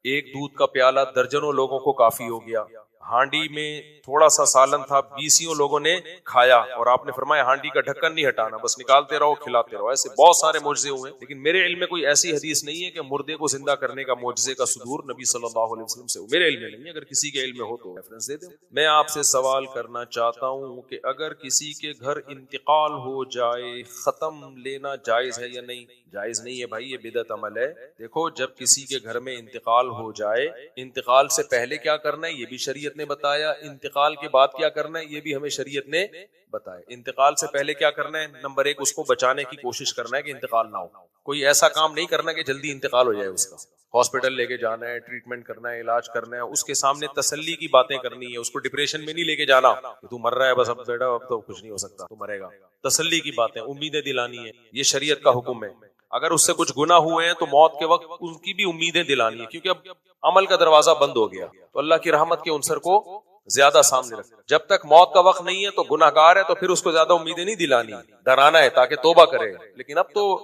ایک دودھ کا پیالہ درجنوں لوگوں کو کافی ہو گیا. ہانڈی میں تھوڑا سا سالن تھا، 20 لوگوں نے کھایا اور آپ نے فرمایا ہانڈی کا ڈھکن نہیں ہٹانا، بس نکالتے رہو کھلاتے رہو. ایسے بہت سارے معجزے ہوئے، لیکن میرے علم میں کوئی ایسی حدیث نہیں ہے کہ مردے کو زندہ کرنے کا معجزے کا صدور نبی صلی اللہ علیہ وسلم سے ہو. میرے علم میں نہیں ہے، اگر کسی کے علم میں ہو تو ریفرنس دے دیں. میں آپ سے سوال کرنا چاہتا ہوں کہ اگر کسی کے گھر انتقال ہو جائے ختم لینا جائز ہے یا نہیں؟ جائز نہیں ہے بھائی، یہ بدعت عمل ہے. دیکھو جب کسی کے گھر میں انتقال ہو جائے، انتقال سے پہلے کیا کرنا ہے یہ بھی شریعت نے بتایا، انتقال کے بعد کیا کرنا ہے یہ بھی ہمیں شریعت نے بتایا. انتقال سے پہلے کیا کرنا ہے؟ نمبر 1 اس کو بچانے کی کوشش کرنا ہے کہ انتقال نہ ہو. کوئی ایسا کام نہیں کرنا کہ جلدی انتقال ہو جائے اس کا. ہاسپٹل لے کے جانا ہے، ٹریٹمنٹ کرنا ہے، علاج کرنا ہے، اس کے سامنے تسلی کی باتیں کرنی ہے، اس کو ڈپریشن میں نہیں لے کے جانا کہ تو مر رہا ہے بس اب بیٹا اب تو کچھ نہیں ہو سکتا تو مرے گا. تسلی کی باتیں، امیدیں دلانی ہے، یہ شریعت کا حکم ہے. اگر اس سے کچھ گناہ ہوئے ہیں تو موت کے وقت ان کی بھی امیدیں دلانی ہے، کیونکہ اب عمل کا دروازہ بند ہو گیا تو اللہ کی رحمت کے عنصر کو زیادہ سامنے رکھ. جب تک موت کا وقت نہیں ہے تو گناہگار ہے تو پھر اس کو زیادہ امیدیں نہیں دلانی، ڈرانا ہے تاکہ توبہ کرے. لیکن اب تو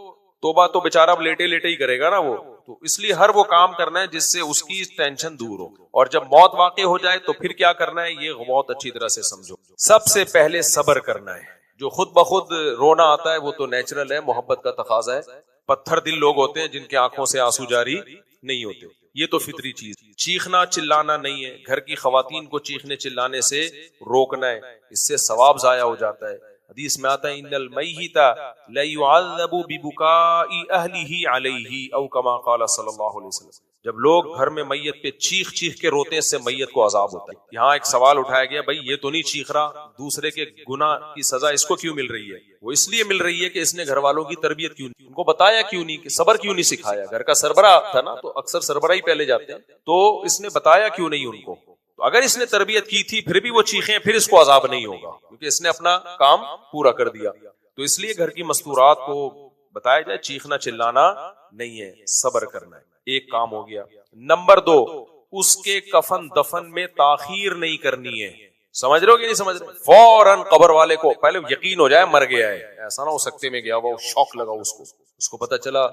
توبہ تو بیچارہ اب لیٹے لیٹے ہی کرے گا نا وہ، تو اس لیے ہر وہ کام کرنا ہے جس سے اس کی ٹینشن دور ہو. اور جب موت واقع ہو جائے تو پھر کیا کرنا ہے یہ بہت اچھی طرح سے سمجھو. سب سے پہلے صبر کرنا ہے. جو خود بخود رونا آتا ہے وہ تو نیچرل ہے، محبت کا تقاضا ہے. پتھر دل لوگ ہوتے ہیں جن کے آنکھوں سے آنسو جاری نہیں ہوتے، یہ تو فطری چیز. چیخنا چلانا نہیں ہے، گھر کی خواتین کو چیخنے چلانے سے روکنا ہے، اس سے ثواب ضائع ہو جاتا ہے. حدیث میں آتا ہے ان المیت لا يعذب ببکاء اہلہ علیہ او کما قال صلی اللہ علیہ وسلم. جب لوگ گھر میں میت پہ چیخ چیخ کے روتے ہیں اس سے میت کو عذاب ہوتا ہے. یہاں ایک سوال اٹھایا گیا بھائی یہ تو نہیں چیخ رہا، دوسرے کے گناہ کی سزا اس کو کیوں مل رہی ہے؟ وہ اس لیے مل رہی ہے کہ اس نے گھر والوں کی تربیت کیوں نہیں، ان کو بتایا کیوں نہیں، کہ صبر کیوں نہیں سکھایا. گھر کا سربراہ تھا نا تو اکثر سربراہ ہی پہلے جاتے ہیں، تو اس نے بتایا کیوں نہیں ان کو. تو اگر اس نے تربیت کی تھی پھر بھی وہ چیخیں پھر اس کو عذاب نہیں ہوگا کیونکہ اس نے اپنا کام پورا کر دیا. تو اس لیے گھر کی مستورات کو بتایا جائے چیخنا چلانا نہیں ہے، صبر کرنا ہے. ایک کام ہو گیا. نمبر 2 اس کے کفن دفن میں تاخیر نہیں کرنی ہے. سمجھ رہے ہو کہ نہیں سمجھ رہے؟ فوراً قبر والے کو پہلے یقین ہو جائے مر گیا ہے، ایسا نہ ہو سکتے میں گیا وہ شوق لگا اس کو پتا چلا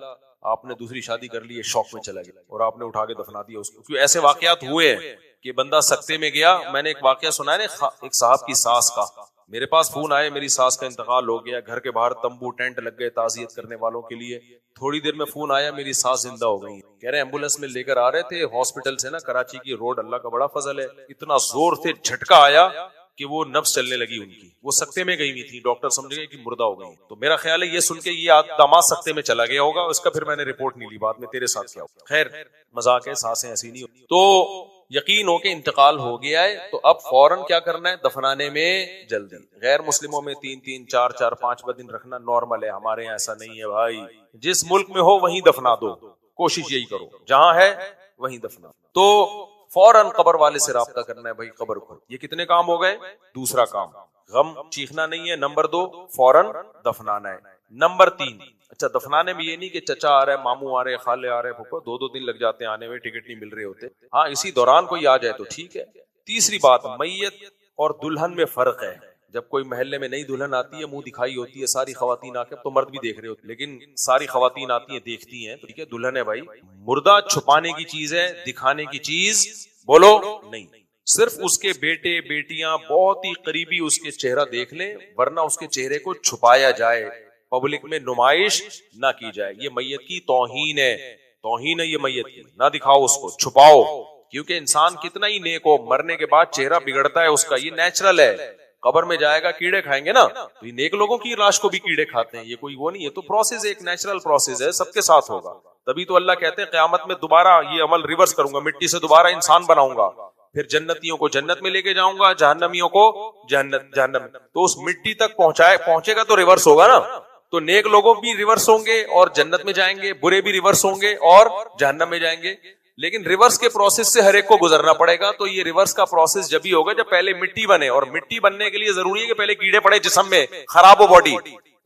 آپ نے دوسری شادی کر لی ہے، شوق میں چلا گیا اور آپ نے اٹھا کے دفنا دیا اس کو. کیوں ایسے واقعات ہوئے ہیں کہ بندہ سکتے میں گیا. میں نے ایک واقعہ سنا ہے نا ایک صاحب کی ساس کا، میرے پاس فون آئے میری ساس کا انتقال ہو گیا، گھر کے باہر تمبو ٹینٹ لگ گئے تعزیت کرنے والوں کے لیے. تھوڑی دیر میں فون آیا میری ساس زندہ ہو گئی. کہہ رہے ایمبولینس میں لے کر آ رہے تھے ہاسپٹل سے نا، کراچی کی روڈ، اللہ کا بڑا فضل ہے، اتنا زور سے جھٹکا آیا کہ وہ نفس چلنے لگی ان کی. وہ سکتے میں گئی ہوئی تھی، ڈاکٹر سمجھ گئے کہ مردہ ہو گئی. تو میرا خیال ہے یہ سن کے یہ داماد سکتے میں چلا گیا ہوگا، اس کا پھر میں نے رپورٹ نہیں لی بعد میں تیرے ساتھ کیا ہوگا. خیر مذاق ہے، سانسیں ایسی نہیں ہوتی. تو یقین ہو کہ انتقال ہو گیا ہے تو اب فوراً کیا کرنا ہے؟ دفنانے میں جلدی. غیر مسلموں میں 3 4 5 دن رکھنا نارمل ہے، ہمارے یہاں ایسا نہیں ہے بھائی. جس ملک میں ہو وہیں دفنا دو، کوشش یہی کرو جہاں ہے وہیں دفنا. تو فوراً قبر والے سے رابطہ کرنا ہے بھائی قبر کو. یہ کتنے کام ہو گئے؟ دوسرا کام غم چیخنا نہیں ہے. نمبر 2 فوراً دفنانا ہے. نمبر 3 اچھا دفنانے میں یہ نہیں کہ چچا آ رہا ہے، ماموں آ رہے، خالے آ رہے، پھپھو 2 دن لگ جاتے ہیں آنے میں، ٹکٹ نہیں مل رہے ہوتے. ہاں اسی دوران کوئی آ جائے تو ٹھیک ہے. تیسری بات میت اور دلہن میں فرق ہے. جب کوئی محلے میں نئی دلہن آتی ہے، منہ دکھائی ہوتی ہے، ساری خواتین آ کے، اب تو مرد بھی دیکھ رہے ہوتے لیکن ساری خواتین آتی ہیں دیکھتی ہیں، ٹھیک ہے دلہن ہے بھائی. مردہ چھپانے کی چیز ہے، دکھانے کی چیز بولو نہیں. صرف اس کے بیٹے بیٹیاں بہت ہی قریبی اس کے چہرہ دیکھ لیں، ورنہ اس کے چہرے کو چھپایا جائے، پبلک میں نمائش نہ کی جائے. یہ میت کی توہین ہے، توہین ہے یہ میت کی. نہ دکھاؤ اس کو، چھپاؤ. کیونکہ انسان کتنا ہی نیک ہو مرنے کے بعد چہرہ بگڑتا ہے اس کا، یہ نیچرل ہے. قبر میں جائے گا کیڑے کھائیں گے نا، تو یہ نیک لوگوں کی لاش کو بھی کیڑے کھاتے ہیں، یہ کوئی وہ نہیں ہے. تو پروسیس ایک نیچرل پروسیس ہے، سب کے ساتھ ہوگا. تبھی تو اللہ کہتے ہیں قیامت میں دوبارہ یہ عمل ریورس کروں گا، مٹی سے دوبارہ انسان بناؤں گا، پھر جنتیوں کو جنت میں لے کے جاؤں گا، جہنمیوں کو جہنم. تو اس مٹی تک پہنچے گا تو ریورس ہوگا نا. تو نیک لوگوں بھی ریورس ہوں گے اور جنت میں جائیں گے، برے بھی ریورس ہوں گے اور جہنم میں جائیں گے. لیکن ریورس کے پروسیس سے ہر ایک کو گزرنا پڑے گا. تو یہ ریورس کا پروسیس جب ہی ہوگا جب پہلے مٹی بنے، اور مٹی بننے کے لیے ضروری ہے کہ پہلے کیڑے پڑے جسم میں، خراب ہو باڈی.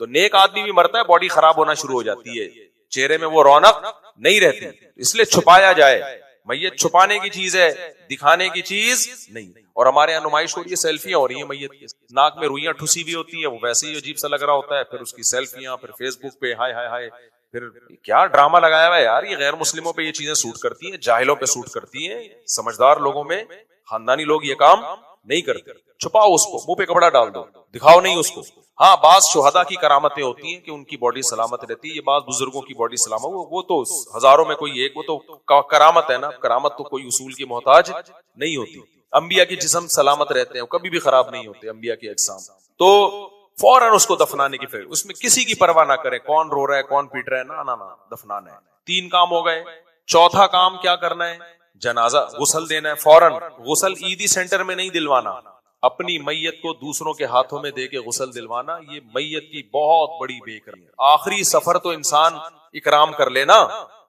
تو نیک آدمی بھی مرتا ہے، باڈی خراب ہونا شروع ہو جاتی ہے، چہرے میں وہ رونق نہیں رہتی. اس لیے چھپایا جائے. میت چھپانے کی چیز ہے، دکھانے کی چیز نہیں. اور ہمارے یہاں نمائش ہو رہی ہے، سیلفیاں ہو رہی ہیں میت کی، ناک میں روئیاں ٹھسی ہوئی ہوتی ہیں، وہ ویسے ہی عجیب سا لگ رہا ہوتا ہے، پھر اس کی سیلفیاں، پھر فیس بک پہ ہائے ہائے ہائے. پھر کیا ڈرامہ لگایا ہوا ہے یار. یہ غیر مسلموں پہ یہ چیزیں سوٹ کرتی ہیں، جاہلوں پہ سوٹ کرتی ہیں، سمجھدار لوگوں میں خاندانی لوگ یہ کام نہیں کرتے. چھپاؤ اس کو, منہ پہ کپڑا ڈال دو, دکھاؤ نہیں اس کو. ہاں بعض شہداء کی کرامتیں ہوتی ہیں کہ ان کی باڈی سلامت رہتی ہے, یہ بعض بزرگوں کی باڈی سلامت, وہ تو ہزاروں میں کوئی ایک, وہ تو کرامت ہے نا. کرامت تو کوئی اصول کی محتاج نہیں ہوتی. انبیاء کے جسم سلامت رہتے ہیں, وہ کبھی بھی خراب نہیں ہوتے انبیاء کے اجسام. تو فوراً اس کو دفنانے کی فکر, اس میں کسی کی پرواہ نہ کریں کون رو رہا ہے کون پیٹ رہا ہے, نہ دفنانا ہے. 3 کام ہو گئے. چوتھا کام کیا کرنا ہے؟ جنازہ غسل دینا ہے فوراً. غسل عیدی سینٹر میں نہیں دلوانا, اپنی میت کو دوسروں کے ہاتھوں میں دے کے غسل دلوانا, یہ میت کی بہت بڑی بے کرمی ہے. آخری سفر تو انسان اکرام کر لینا,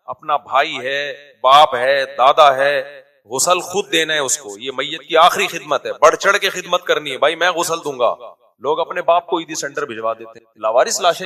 اپنا بھائی ہے, باپ ہے, دادا ہے, غسل خود دینا ہے اس کو. یہ میت کی آخری خدمت ہے, بڑھ چڑھ کے خدمت کرنی ہے. بھائی میں غسل دوں گا, لوگ اپنے باپ کو عیدی سینٹر بھجوا دیتے ہیں, لاوارث لاشیں